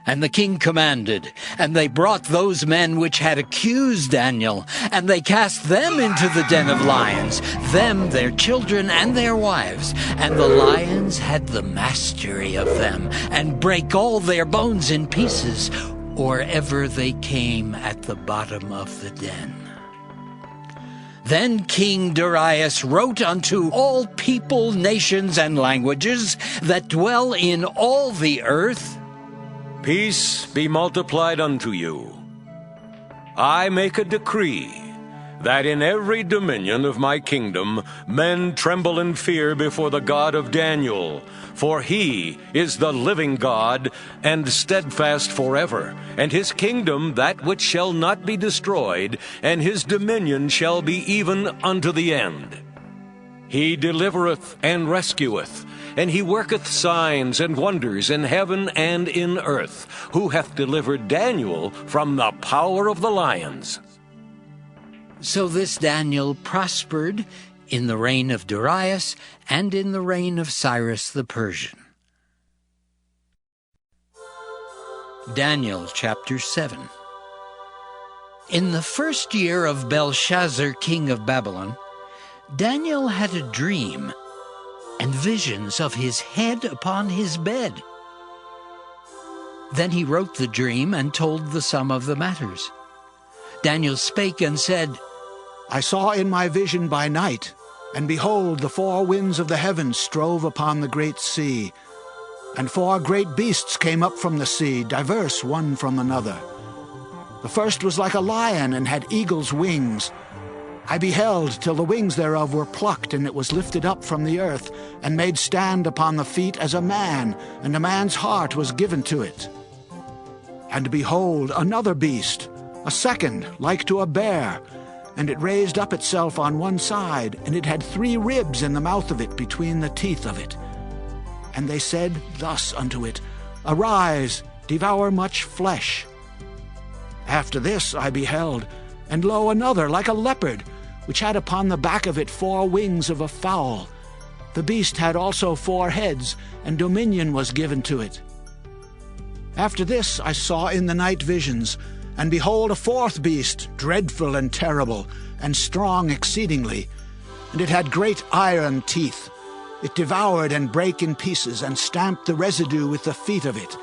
And the king commanded, and they brought those men which had accused Daniel, and they cast them into the den of lions, them, their children, and their wives. And the lions had the mastery of them, and brake all their bones in pieces, or ever they came at the bottom of the den. Then King Darius wrote unto all people, nations, and languages that dwell in all the earth, Peace be multiplied unto you. I make a decree that in every dominion of my kingdom men tremble in fear before the God of Daniel. For he is the living God, and steadfast forever, and his kingdom that which shall not be destroyed, and his dominion shall be even unto the end. He delivereth and rescueth, and he worketh signs and wonders in heaven and in earth, who hath delivered Daniel from the power of the lions. So this Daniel prospered in the reign of Darius and in the reign of Cyrus the Persian. Daniel chapter 7. In the first year of Belshazzar king of Babylon, Daniel had a dream and visions of his head upon his bed. Then he wrote the dream and told the sum of the matters. Daniel spake and said, I saw in my vision by night, and behold, the four winds of the heavens strove upon the great sea. And four great beasts came up from the sea, diverse one from another. The first was like a lion, and had eagle's wings. I beheld till the wings thereof were plucked, and it was lifted up from the earth, and made stand upon the feet as a man, and a man's heart was given to it. And behold, another beast, a second, like to a bear, and it raised up itself on one side, and it had 3 ribs in the mouth of it between the teeth of it. And they said thus unto it, Arise, devour much flesh. After this I beheld, and lo, another like a leopard, which had upon the back of it 4 wings of a fowl. The beast had also 4 heads, and dominion was given to it. After this I saw in the night visions, and behold, a 4th beast, dreadful and terrible, and strong exceedingly. And it had great iron teeth. It devoured and brake in pieces, and stamped the residue with the feet of it.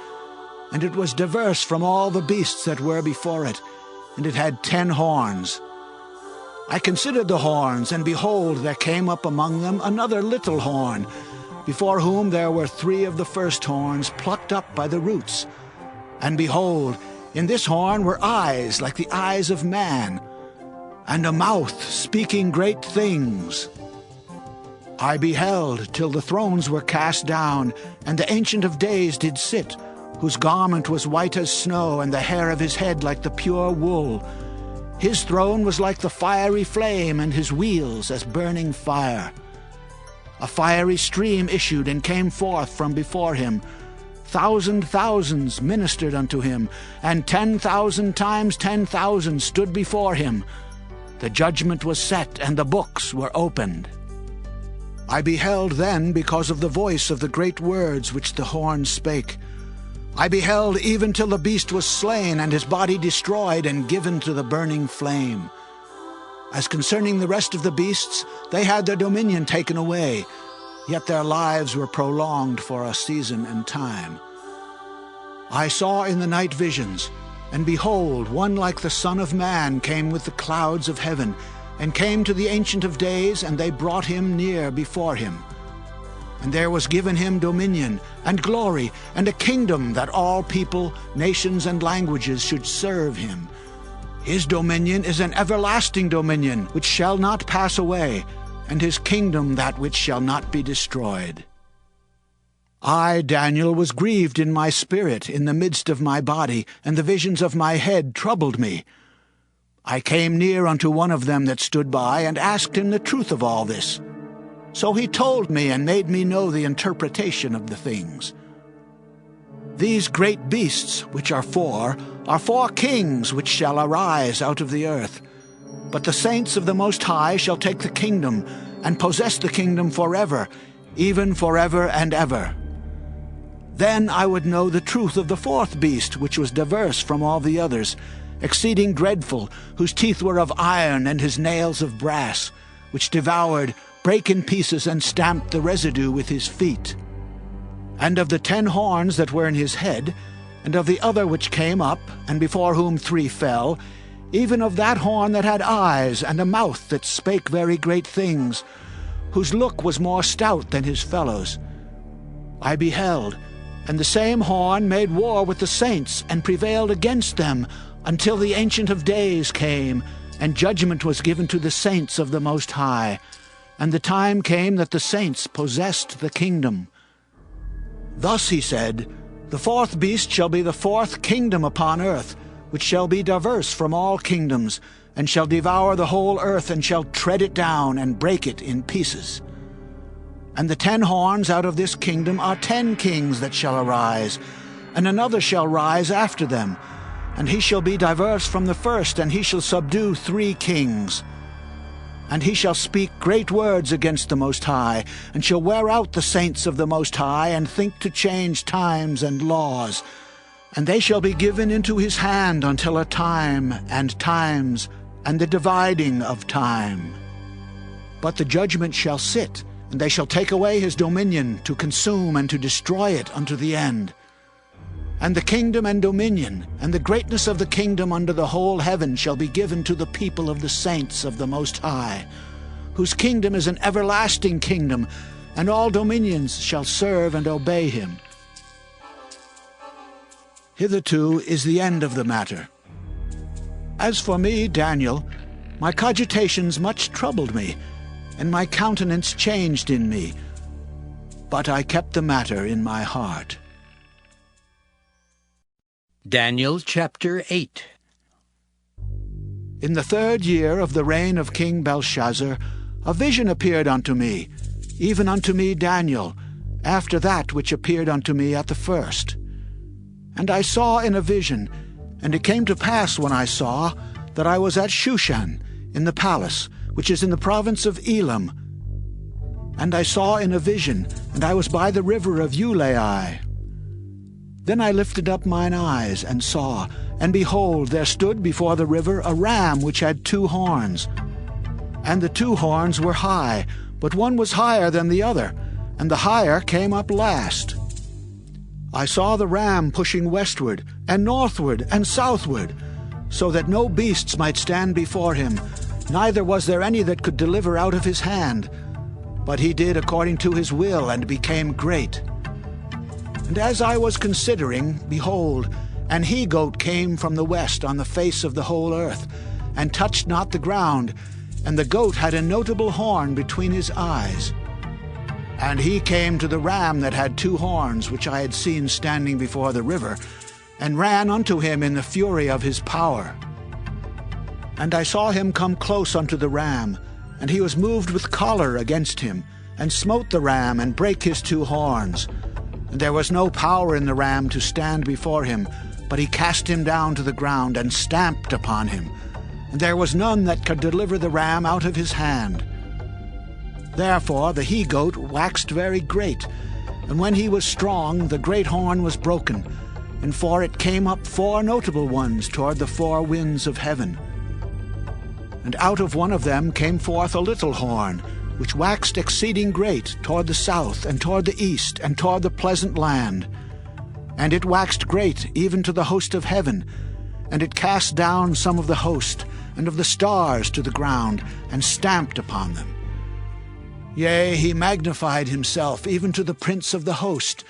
And it was diverse from all the beasts that were before it, and it had 10 horns. I considered the horns, and behold, there came up among them another little horn, before whom there were 3 of the first horns plucked up by the roots. And behold, in this horn were eyes like the eyes of man, and a mouth speaking great things. I beheld till the thrones were cast down, and the Ancient of Days did sit, whose garment was white as snow, and the hair of his head like the pure wool. His throne was like the fiery flame, and his wheels as burning fire. A fiery stream issued and came forth from before him. Thousands ministered unto him, and 10,000 times 10,000 stood before him. The judgment was set, and the books were opened. I beheld then because of the voice of the great words which the horn spake. I beheld even till the beast was slain, and his body destroyed and given to the burning flame. As concerning the rest of the beasts, they had their dominion taken away, yet their lives were prolonged for a season and time. I saw in the night visions, and behold, one like the Son of Man came with the clouds of heaven, and came to the Ancient of Days, and they brought him near before him. And there was given him dominion, and glory, and a kingdom, that all people, nations, and languages should serve him. His dominion is an everlasting dominion, which shall not pass away, and his kingdom that which shall not be destroyed. I, Daniel, was grieved in my spirit, in the midst of my body, and the visions of my head troubled me. I came near unto one of them that stood by, and asked him the truth of all this. So he told me, and made me know the interpretation of the things. These great beasts, which are 4 kings which shall arise out of the earth. But the saints of the Most High shall take the kingdom, and possess the kingdom forever, even forever and ever. Then I would know the truth of the 4th beast, which was diverse from all the others, exceeding dreadful, whose teeth were of iron, and his nails of brass, which devoured, brake in pieces, and stamped the residue with his feet. And of the 10 horns that were in his head, and of the other which came up, and before whom 3 fell, even of that horn that had eyes, and a mouth that spake very great things, whose look was more stout than his fellows. I beheld, and the same horn made war with the saints, and prevailed against them, until the Ancient of Days came, and judgment was given to the saints of the Most High. And the time came that the saints possessed the kingdom. Thus he said, The fourth beast shall be the fourth kingdom upon earth, which shall be diverse from all kingdoms, and shall devour the whole earth, and shall tread it down, and break it in pieces. And the 10 horns out of this kingdom are 10 kings that shall arise, and another shall rise after them, and he shall be diverse from the first, and he shall subdue 3 kings. And he shall speak great words against the Most High, and shall wear out the saints of the Most High, and think to change times and laws. And they shall be given into his hand until a time and times, and the dividing of time. But the judgment shall sit, and they shall take away his dominion, to consume and to destroy it unto the end. And the kingdom and dominion, and the greatness of the kingdom under the whole heaven shall be given to the people of the saints of the Most High, whose kingdom is an everlasting kingdom, and all dominions shall serve and obey him. Hitherto is the end of the matter. As for me, Daniel, my cogitations much troubled me, and my countenance changed in me. But I kept the matter in my heart. Daniel chapter 8. In the 3rd year of the reign of King Belshazzar, a vision appeared unto me, even unto me Daniel, after that which appeared unto me at the first. And I saw in a vision, and it came to pass when I saw, that I was at Shushan, in the palace, which is in the province of Elam. And I saw in a vision, and I was by the river of Ulai. Then I lifted up mine eyes, and saw, and behold, there stood before the river a ram which had 2 horns. And the 2 horns were high, but one was higher than the other, and the higher came up last. I saw the ram pushing westward, and northward, and southward, so that no beasts might stand before him, neither was there any that could deliver out of his hand. But he did according to his will, and became great. And as I was considering, behold, an he-goat came from the west on the face of the whole earth, and touched not the ground, and the goat had a notable horn between his eyes. And he came to the ram that had 2 horns, which I had seen standing before the river, and ran unto him in the fury of his power. And I saw him come close unto the ram, and he was moved with choler against him, and smote the ram, and brake his 2 horns. And there was no power in the ram to stand before him, but he cast him down to the ground, and stamped upon him. And there was none that could deliver the ram out of his hand. Therefore the he-goat waxed very great, and when he was strong, the great horn was broken, and for it came up 4 notable ones toward the 4 winds of heaven. And out of one of them came forth a little horn, which waxed exceeding great toward the south, and toward the east, and toward the pleasant land. And it waxed great even to the host of heaven, and it cast down some of the host, and of the stars to the ground, and stamped upon them. Yea, he magnified himself even to the prince of the host,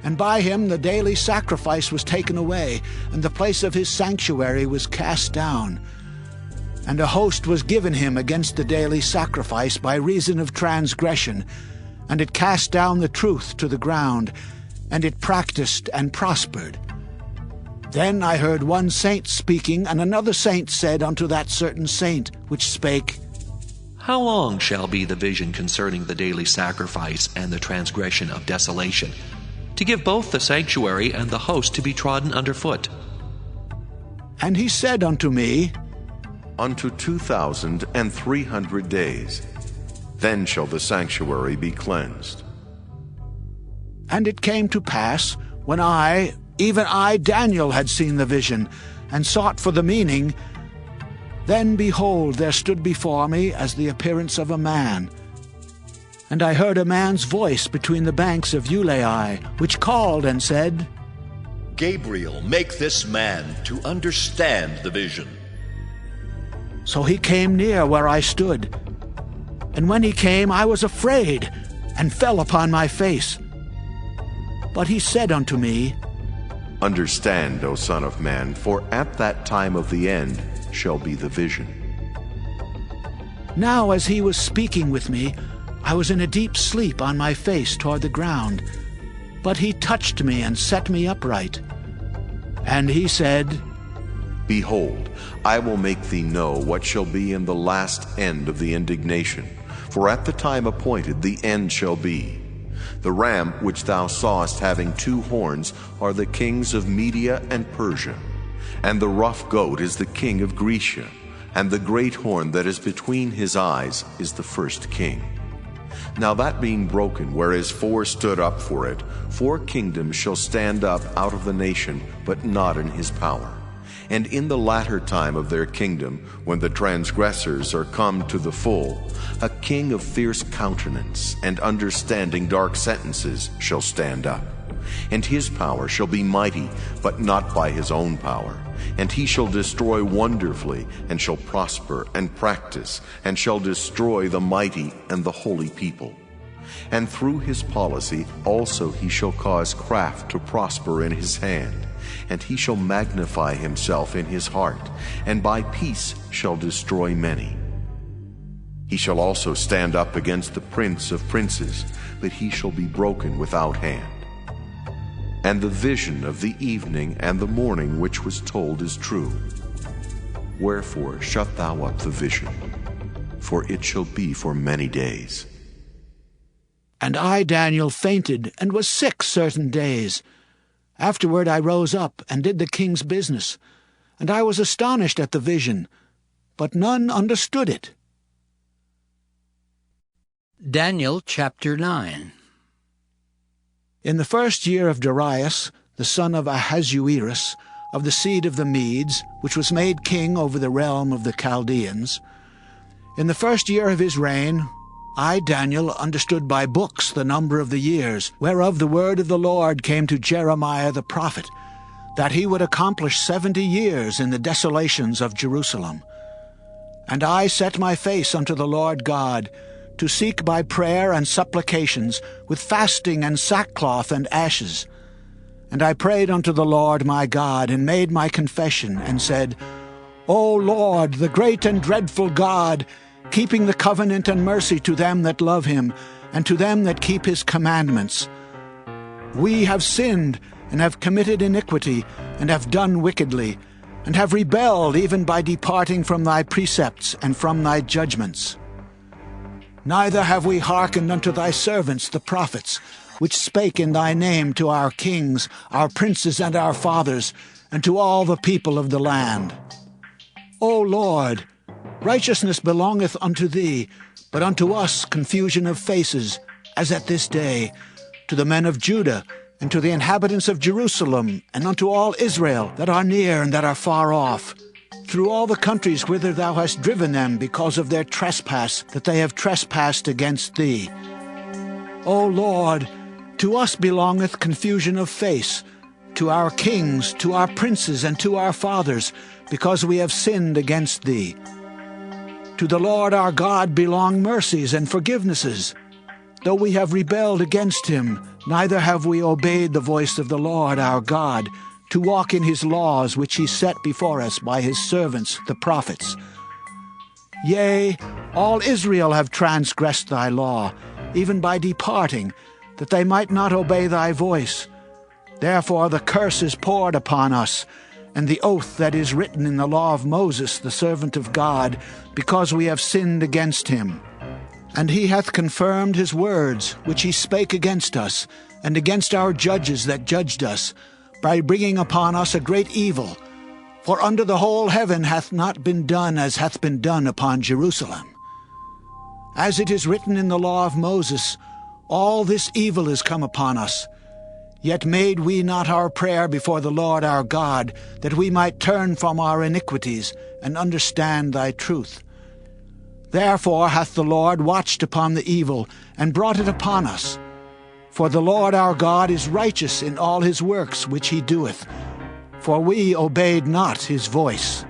and by him the daily sacrifice was taken away, and the place of his sanctuary was cast down. And a host was given him against the daily sacrifice by reason of transgression, and it cast down the truth to the ground, and it practiced and prospered. Then I heard one saint speaking, and another saint said unto that certain saint which spake, How long shall be the vision concerning the daily sacrifice and the transgression of desolation, to give both the sanctuary and the host to be trodden under foot? And he said unto me, Unto 2,300 days. Then shall the sanctuary be cleansed. And it came to pass, when I, even I, Daniel, had seen the vision, and sought for the meaning, then, behold, there stood before me as the appearance of a man. And I heard a man's voice between the banks of Ulai, which called and said, Gabriel, make this man to understand the vision. So he came near where I stood. And when he came, I was afraid, and fell upon my face. But he said unto me, Understand, O Son of Man, for at that time of the end shall be the vision. Now as he was speaking with me, I was in a deep sleep on my face toward the ground. But he touched me and set me upright. And he said, Behold, I will make thee know what shall be in the last end of the indignation. For at the time appointed the end shall be. The ram which thou sawest having 2 horns are the kings of Media and Persia. And the rough goat is the king of Grecia. And the great horn that is between his eyes is the first king. Now that being broken, whereas 4 stood up for it, 4 kingdoms shall stand up out of the nation, but not in his power. And in the latter time of their kingdom, when the transgressors are come to the full, a king of fierce countenance and understanding dark sentences shall stand up. And his power shall be mighty, but not by his own power. And he shall destroy wonderfully, and shall prosper and practice, and shall destroy the mighty and the holy people. And through his policy also he shall cause craft to prosper in his hand. And he shall magnify himself in his heart, and by peace shall destroy many. He shall also stand up against the prince of princes, but he shall be broken without hand. And the vision of the evening and the morning which was told is true. Wherefore shut thou up the vision, for it shall be for many days. And I, Daniel, fainted and was sick certain days. Afterward I rose up and did the king's business, and I was astonished at the vision, but none understood it. Daniel chapter 9. In the 1st year of Darius, the son of Ahasuerus, of the seed of the Medes, which was made king over the realm of the Chaldeans, in the 1st year of his reign, I, Daniel, understood by books the number of the years, whereof the word of the Lord came to Jeremiah the prophet, that he would accomplish 70 years in the desolations of Jerusalem. And I set my face unto the Lord God, to seek by prayer and supplications, with fasting and sackcloth and ashes. And I prayed unto the Lord my God, and made my confession, and said, O Lord, the great and dreadful God, keeping the covenant and mercy to them that love him, and to them that keep his commandments. We have sinned, and have committed iniquity, and have done wickedly, and have rebelled even by departing from thy precepts and from thy judgments. Neither have we hearkened unto thy servants the prophets, which spake in thy name to our kings, our princes, and our fathers, and to all the people of the land. O Lord, righteousness belongeth unto thee, but unto us confusion of faces, as at this day, to the men of Judah, and to the inhabitants of Jerusalem, and unto all Israel that are near and that are far off, through all the countries whither thou hast driven them because of their trespass, that they have trespassed against thee. O Lord, to us belongeth confusion of face, to our kings, to our princes, and to our fathers, because we have sinned against thee. To the Lord our God belong mercies and forgivenesses. Though we have rebelled against him, neither have we obeyed the voice of the Lord our God, to walk in his laws which he set before us by his servants the prophets. Yea, all Israel have transgressed thy law, even by departing, that they might not obey thy voice. Therefore the curse is poured upon us, and the oath that is written in the law of Moses the servant of God, because we have sinned against him. And he hath confirmed his words, which he spake against us, and against our judges that judged us, by bringing upon us a great evil. For under the whole heaven hath not been done as hath been done upon Jerusalem. As it is written in the law of Moses, all this evil is come upon us. Yet made we not our prayer before the Lord our God, that we might turn from our iniquities, and understand thy truth. Therefore hath the Lord watched upon the evil, and brought it upon us. For the Lord our God is righteous in all his works which he doeth, for we obeyed not his voice.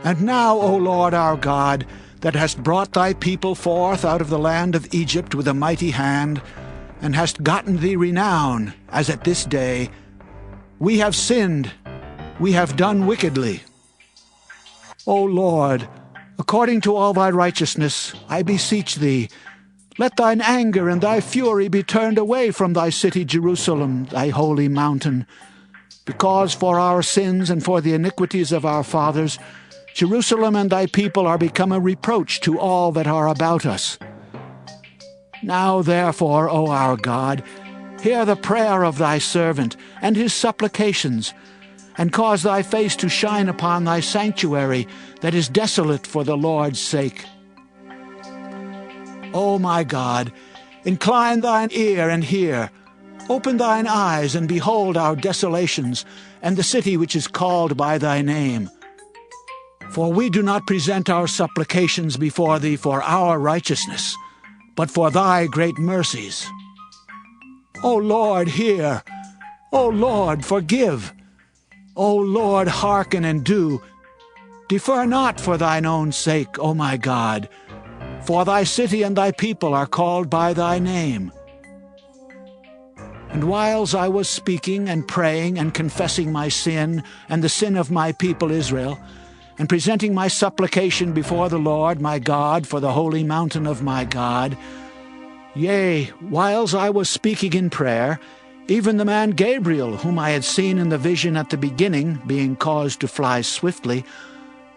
And now, O Lord our God, that hast brought thy people forth out of the land of Egypt with a mighty hand, and hast gotten thee renown, as at this day, we have sinned, we have done wickedly. O Lord, According to all thy righteousness, I beseech thee, let thine anger and thy fury be turned away from thy city Jerusalem, thy holy mountain. Because for our sins and for the iniquities of our fathers, Jerusalem and thy people are become a reproach to all that are about us. Now therefore, O our God, hear the prayer of thy servant and his supplications, and cause thy face to shine upon thy sanctuary that is desolate for the Lord's sake. O my God, incline thine ear and hear. Open thine eyes and behold our desolations, and the city which is called by thy name. For we do not present our supplications before thee for our righteousness, but for thy great mercies. O Lord, hear. O Lord, forgive. O Lord, hearken and do. Defer not for thine own sake, O my God, for thy city and thy people are called by thy name. And whiles I was speaking and praying and confessing my sin and the sin of my people Israel, and presenting my supplication before the Lord my God for the holy mountain of my God, yea, whiles I was speaking in prayer, even the man Gabriel, whom I had seen in the vision at the beginning, being caused to fly swiftly,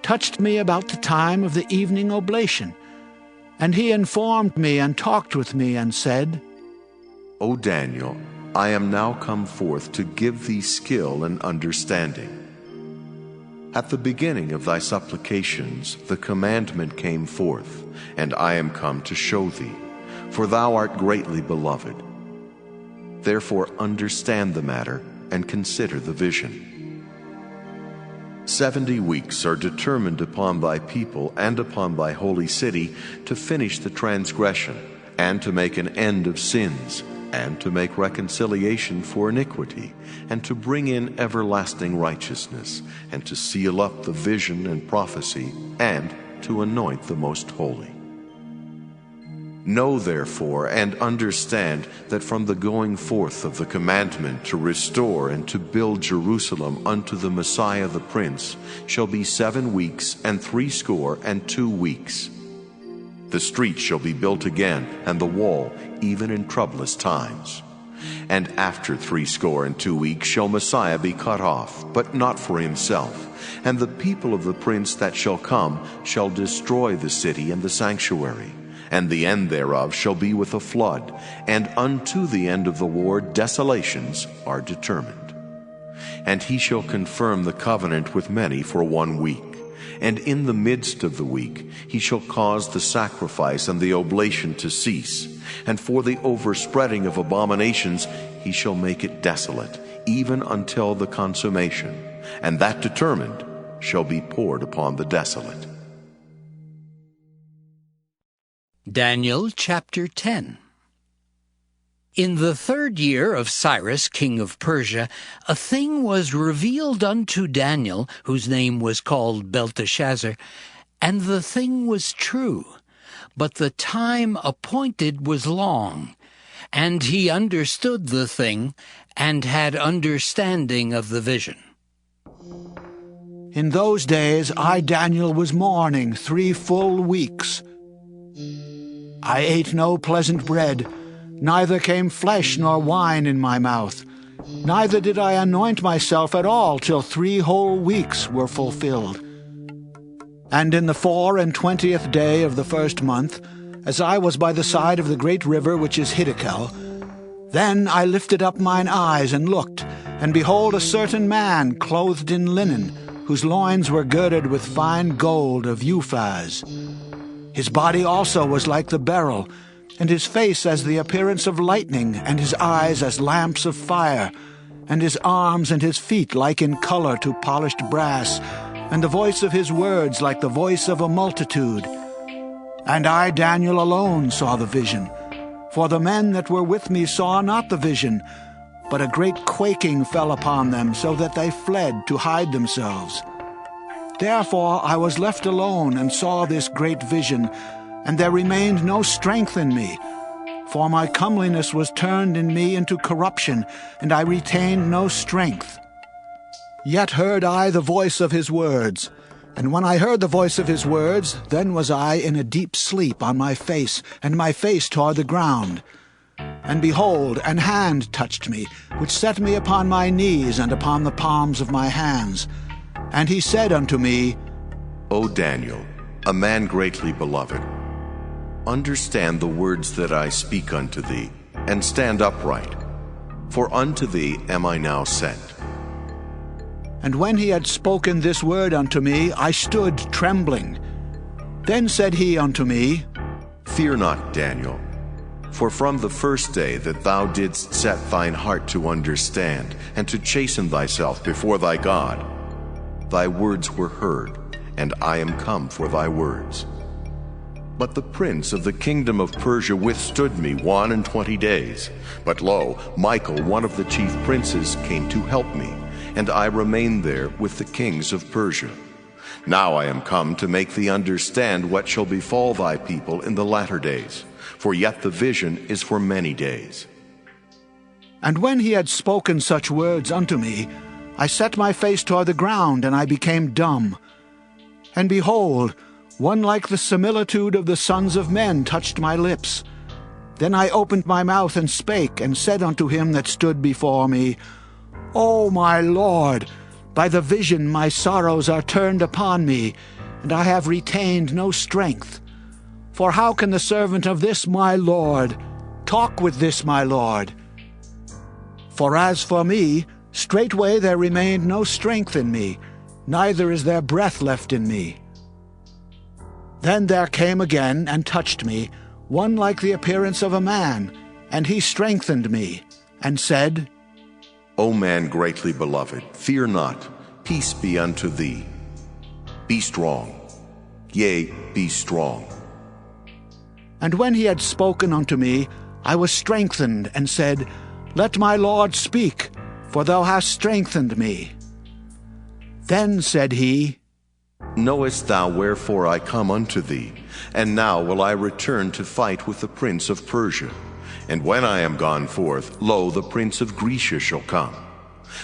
touched me about the time of the evening oblation. And he informed me and talked with me and said, O Daniel, I am now come forth to give thee skill and understanding. At the beginning of thy supplications the commandment came forth, and I am come to show thee, for thou art greatly beloved. Therefore understand the matter and consider the vision. 70 weeks are determined upon thy people and upon thy holy city to finish the transgression, and to make an end of sins, and to make reconciliation for iniquity, and to bring in everlasting righteousness, and to seal up the vision and prophecy, and to anoint the most holy. Know therefore and understand that from the going forth of the commandment to restore and to build Jerusalem unto the Messiah the Prince shall be 7 weeks and 62 weeks. The street shall be built again, and the wall, even in troublous times. And after 62 weeks shall Messiah be cut off, but not for himself. And the people of the prince that shall come shall destroy the city and the sanctuary. And the end thereof shall be with a flood, and unto the end of the war desolations are determined. And he shall confirm the covenant with many for 1 week. And in the midst of the week he shall cause the sacrifice and the oblation to cease. And for the overspreading of abominations he shall make it desolate, even until the consummation. And that determined shall be poured upon the desolate. Daniel chapter 10. In the 3rd year of Cyrus, king of Persia, a thing was revealed unto Daniel, whose name was called Belteshazzar, and the thing was true, but the time appointed was long, and he understood the thing, and had understanding of the vision. In those days I, Daniel, was mourning 3 full weeks. I ate no pleasant bread, neither came flesh nor wine in my mouth, neither did I anoint myself at all till 3 whole weeks were fulfilled. And in the 24th day of the 1st month, as I was by the side of the great river which is Hiddekel, then I lifted up mine eyes and looked, and behold, a certain man clothed in linen, whose loins were girded with fine gold of Uphaz. His body also was like the beryl, and his face as the appearance of lightning, and his eyes as lamps of fire, and his arms and his feet like in color to polished brass, and the voice of his words like the voice of a multitude. And I, Daniel, alone saw the vision, for the men that were with me saw not the vision, but a great quaking fell upon them, so that they fled to hide themselves. Therefore I was left alone and saw this great vision, and there remained no strength in me. For my comeliness was turned in me into corruption, and I retained no strength. Yet heard I the voice of his words, And when I heard the voice of his words, then was I in a deep sleep on my face, and my face toward the ground. And behold, an hand touched me, which set me upon my knees and upon the palms of my hands. And he said unto me, O Daniel, a man greatly beloved, understand the words that I speak unto thee, and stand upright. For unto thee am I now sent. And when he had spoken this word unto me, I stood trembling. Then said he unto me, Fear not, Daniel, for from the first day that thou didst set thine heart to understand, and to chasten thyself before thy God, thy words were heard, and I am come for thy words. But the prince of the kingdom of Persia withstood me 21 days. But lo, Michael, one of the chief princes, came to help me, and I remained there with the kings of Persia. Now I am come to make thee understand what shall befall thy people in the latter days, for yet the vision is for many days. And when he had spoken such words unto me, I set my face toward the ground, and I became dumb. And behold, one like the similitude of the sons of men touched my lips. Then I opened my mouth and spake, and said unto him that stood before me, O my Lord, by the vision my sorrows are turned upon me, and I have retained no strength. For how can the servant of this my Lord talk with this my Lord? For as for me, straightway there remained no strength in me, neither is there breath left in me. Then there came again and touched me one like the appearance of a man, and he strengthened me, and said, O man greatly beloved, fear not, peace be unto thee. Be strong, yea, be strong. And when he had spoken unto me, I was strengthened, and said, Let my Lord speak, for thou hast strengthened me. Then said he, Knowest thou wherefore I come unto thee? And now will I return to fight with the prince of Persia. And when I am gone forth, lo, the prince of Grecia shall come.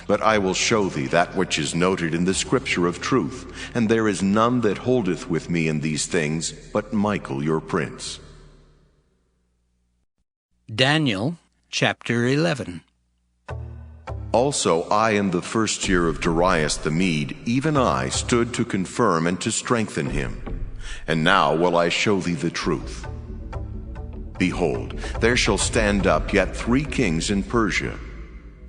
But I will show thee that which is noted in the scripture of truth, and there is none that holdeth with me in these things, but Michael your prince. Daniel chapter 11. Also I in the first year of Darius the Mede, even I, stood to confirm and to strengthen him. And now will I show thee the truth. Behold, there shall stand up yet 3 kings in Persia,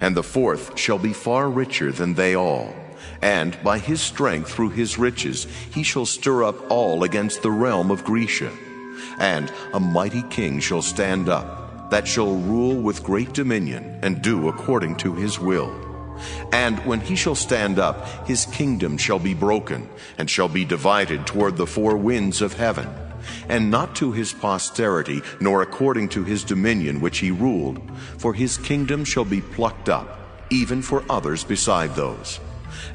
and the 4th shall be far richer than they all. And by his strength through his riches he shall stir up all against the realm of Grecia. And a mighty king shall stand up, that shall rule with great dominion, and do according to his will. And when he shall stand up, his kingdom shall be broken, and shall be divided toward the 4 winds of heaven, and not to his posterity, nor according to his dominion which he ruled, for his kingdom shall be plucked up, even for others beside those.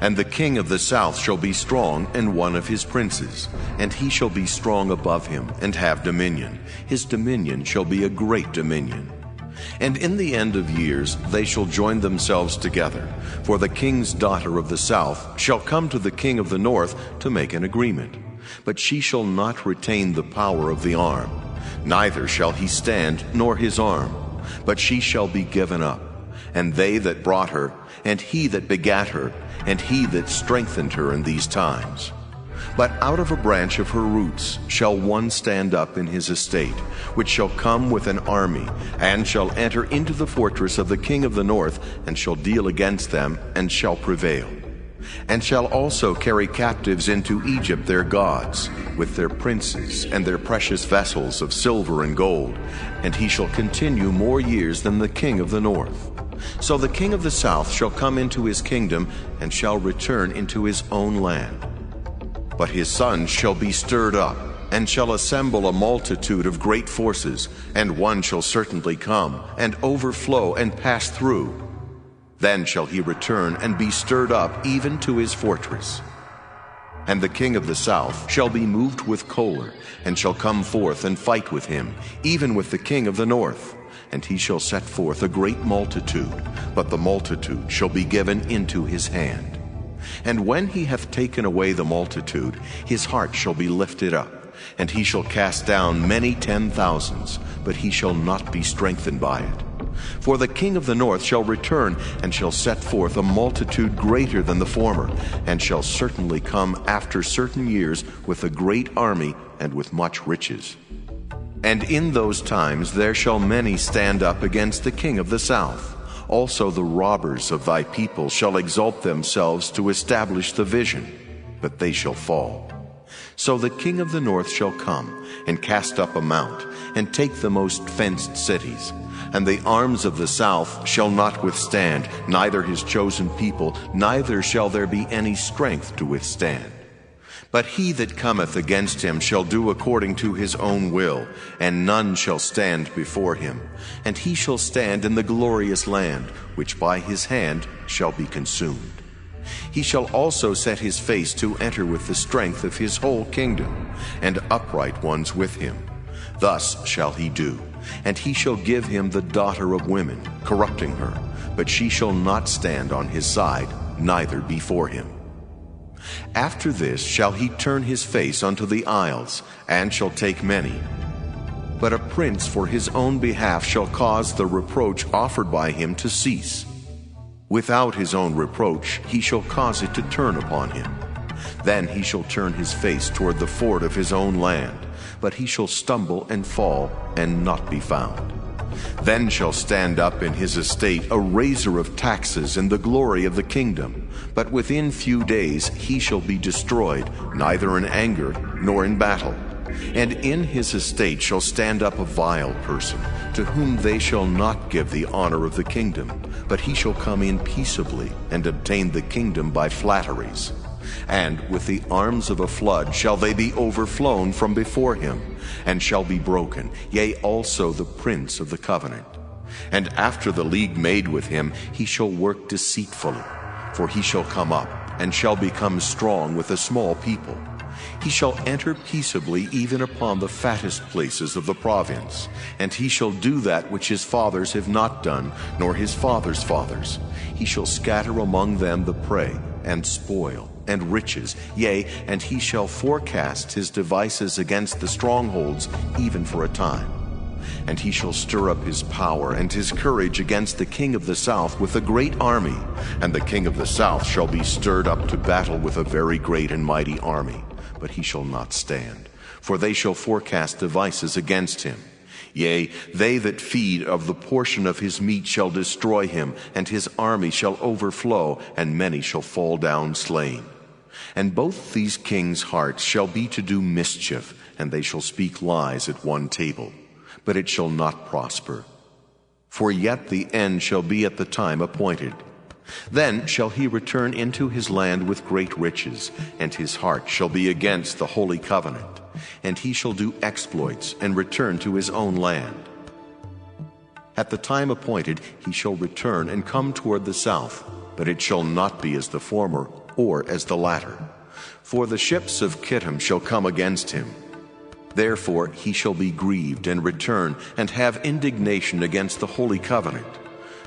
And the king of the south shall be strong, and one of his princes, and he shall be strong above him, and have dominion. His dominion shall be a great dominion. And in the end of years they shall join themselves together, for the king's daughter of the south shall come to the king of the north to make an agreement. But she shall not retain the power of the arm, neither shall he stand, nor his arm, but she shall be given up. And they that brought her, and he that begat her, and he that strengthened her in these times. But out of a branch of her roots shall one stand up in his estate, which shall come with an army, and shall enter into the fortress of the king of the north, and shall deal against them, and shall prevail. And shall also carry captives into Egypt their gods, with their princes, and their precious vessels of silver and gold, and he shall continue more years than the king of the north. So the king of the south shall come into his kingdom, and shall return into his own land. But his sons shall be stirred up, and shall assemble a multitude of great forces, and one shall certainly come, and overflow, and pass through. Then shall he return, and be stirred up even to his fortress. And the king of the south shall be moved with choler, and shall come forth and fight with him, even with the king of the north. And he shall set forth a great multitude, but the multitude shall be given into his hand. And when he hath taken away the multitude, his heart shall be lifted up, and he shall cast down many 10,000s, but he shall not be strengthened by it. For the king of the north shall return, and shall set forth a multitude greater than the former, and shall certainly come after certain years with a great army and with much riches. And in those times there shall many stand up against the king of the south. Also the robbers of thy people shall exalt themselves to establish the vision, but they shall fall. So the king of the north shall come, and cast up a mount, and take the most fenced cities. And the arms of the south shall not withstand, neither his chosen people, neither shall there be any strength to withstand. But he that cometh against him shall do according to his own will, and none shall stand before him. And he shall stand in the glorious land, which by his hand shall be consumed. He shall also set his face to enter with the strength of his whole kingdom, and upright ones with him. Thus shall he do. And he shall give him the daughter of women, corrupting her, but she shall not stand on his side, neither before him. After this shall he turn his face unto the isles, and shall take many. But a prince for his own behalf shall cause the reproach offered by him to cease. Without his own reproach he shall cause it to turn upon him. Then he shall turn his face toward the ford of his own land, but he shall stumble and fall, and not be found. Then shall stand up in his estate a raiser of taxes in the glory of the kingdom, but within few days he shall be destroyed, neither in anger nor in battle. And in his estate shall stand up a vile person, to whom they shall not give the honor of the kingdom, but he shall come in peaceably, and obtain the kingdom by flatteries. And with the arms of a flood shall they be overflown from before him, and shall be broken, yea, also the prince of the covenant. And after the league made with him, he shall work deceitfully, for he shall come up, and shall become strong with a small people. He shall enter peaceably even upon the fattest places of the province, and he shall do that which his fathers have not done, nor his fathers' fathers. He shall scatter among them the prey, and spoil, and riches, yea, and he shall forecast his devices against the strongholds, even for a time. And he shall stir up his power and his courage against the king of the south with a great army, and the king of the south shall be stirred up to battle with a very great and mighty army, but he shall not stand, for they shall forecast devices against him. Yea, they that feed of the portion of his meat shall destroy him, and his army shall overflow, and many shall fall down slain. And both these kings' hearts shall be to do mischief, and they shall speak lies at one table, but it shall not prosper. For yet the end shall be at the time appointed. Then shall he return into his land with great riches, and his heart shall be against the holy covenant. And he shall do exploits, and return to his own land. At the time appointed he shall return and come toward the south, but it shall not be as the former, or as the latter. For the ships of Kittim shall come against him. Therefore he shall be grieved, and return, and have indignation against the holy covenant.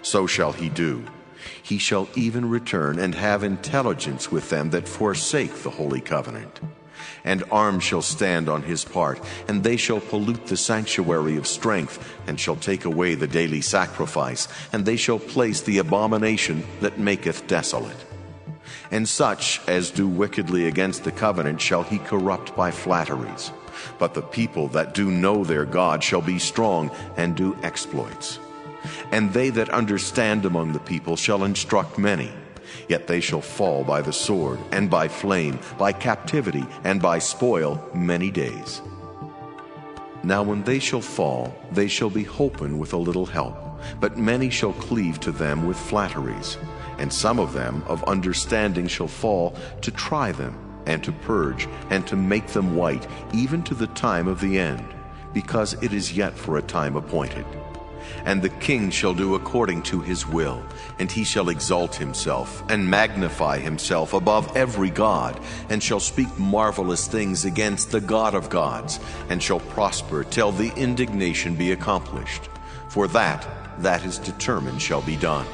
So shall he do. He shall even return, and have intelligence with them that forsake the holy covenant. And arms shall stand on his part, and they shall pollute the sanctuary of strength, and shall take away the daily sacrifice, and they shall place the abomination that maketh desolate. And such as do wickedly against the covenant shall he corrupt by flatteries. But the people that do know their God shall be strong, and do exploits. And they that understand among the people shall instruct many. Yet they shall fall by the sword, and by flame, by captivity, and by spoil many days. Now when they shall fall, they shall be holpen with a little help, but many shall cleave to them with flatteries. And some of them of understanding shall fall, to try them, and to purge, and to make them white, even to the time of the end, because it is yet for a time appointed. And the king shall do according to his will, and he shall exalt himself, and magnify himself above every god, and shall speak marvelous things against the God of gods, and shall prosper till the indignation be accomplished. For that is determined shall be done.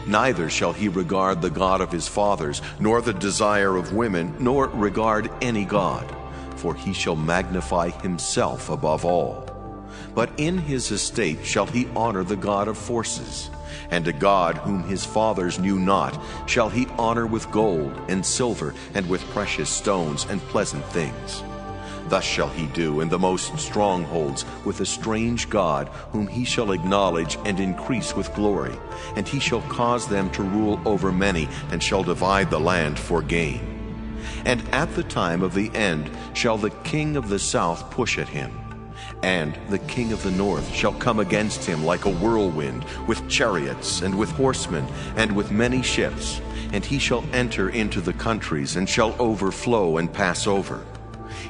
Neither shall he regard the God of his fathers, nor the desire of women, nor regard any god, for he shall magnify himself above all. But in his estate shall he honor the God of forces, and a God whom his fathers knew not shall he honor with gold and silver and with precious stones and pleasant things. Thus shall he do in the most strongholds with a strange God whom he shall acknowledge and increase with glory, and he shall cause them to rule over many and shall divide the land for gain. And at the time of the end shall the king of the south push at him, and the king of the north shall come against him like a whirlwind, with chariots and with horsemen and with many ships, and he shall enter into the countries and shall overflow and pass over.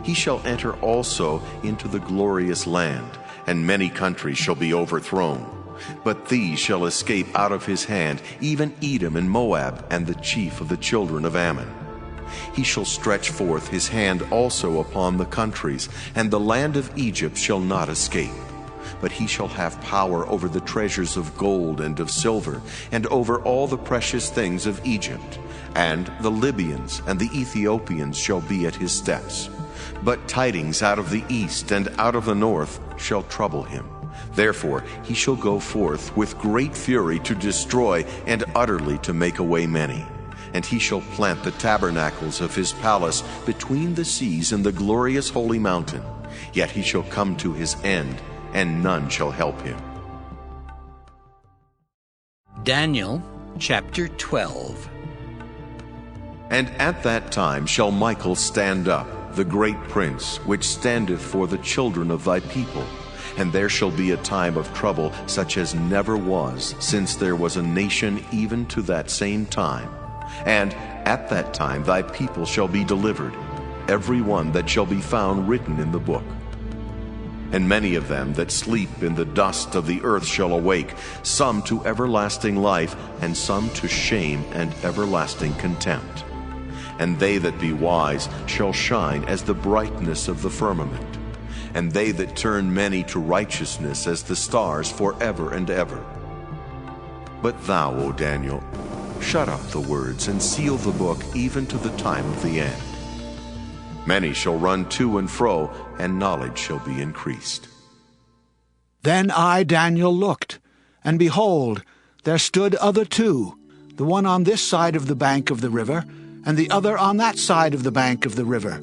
He shall enter also into the glorious land, and many countries shall be overthrown. But these shall escape out of his hand, even Edom and Moab, and the chief of the children of Ammon. He shall stretch forth his hand also upon the countries, and the land of Egypt shall not escape. But he shall have power over the treasures of gold and of silver, and over all the precious things of Egypt. And the Libyans and the Ethiopians shall be at his steps. But tidings out of the east and out of the north shall trouble him. Therefore he shall go forth with great fury to destroy and utterly to make away many. And he shall plant the tabernacles of his palace between the seas and the glorious holy mountain. Yet he shall come to his end, and none shall help him. Daniel chapter 12. And at that time shall Michael stand up, the great prince, which standeth for the children of thy people. And there shall be a time of trouble such as never was, since there was a nation even to that same time. And at that time thy people shall be delivered, every one that shall be found written in the book. And many of them that sleep in the dust of the earth shall awake, some to everlasting life, and some to shame and everlasting contempt. And they that be wise shall shine as the brightness of the firmament, and they that turn many to righteousness as the stars forever and ever. But thou, O Daniel, shut up the words and seal the book even to the time of the end. Many shall run to and fro, and knowledge shall be increased. Then I, Daniel, looked, and behold, there stood other two, the one on this side of the bank of the river, and the other on that side of the bank of the river.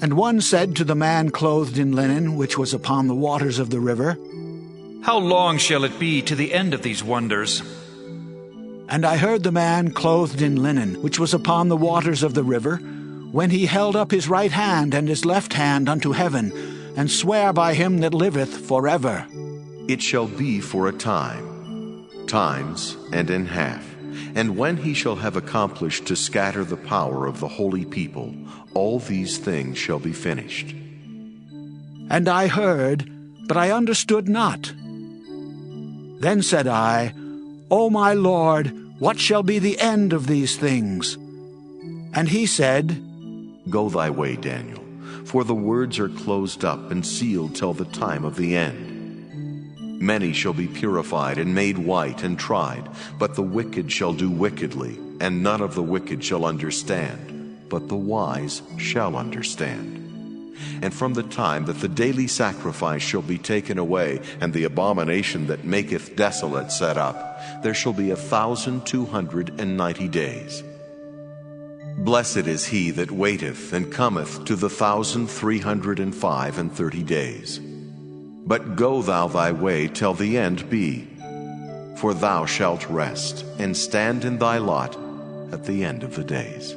And one said to the man clothed in linen, which was upon the waters of the river, How long shall it be to the end of these wonders? And I heard the man clothed in linen, which was upon the waters of the river, when he held up his right hand and his left hand unto heaven, and sware by him that liveth forever. It shall be for a time, times and in half. And when he shall have accomplished to scatter the power of the holy people, all these things shall be finished. And I heard, but I understood not. Then said I, O my Lord, what shall be the end of these things? And he said, Go thy way, Daniel, for the words are closed up and sealed till the time of the end. Many shall be purified and made white and tried, but the wicked shall do wickedly, and none of the wicked shall understand, but the wise shall understand. And from the time that the daily sacrifice shall be taken away, and the abomination that maketh desolate set up, there shall be 1,290 days. Blessed is he that waiteth and cometh to the 1,330 days. But go thou thy way till the end be, for thou shalt rest, and stand in thy lot at the end of the days.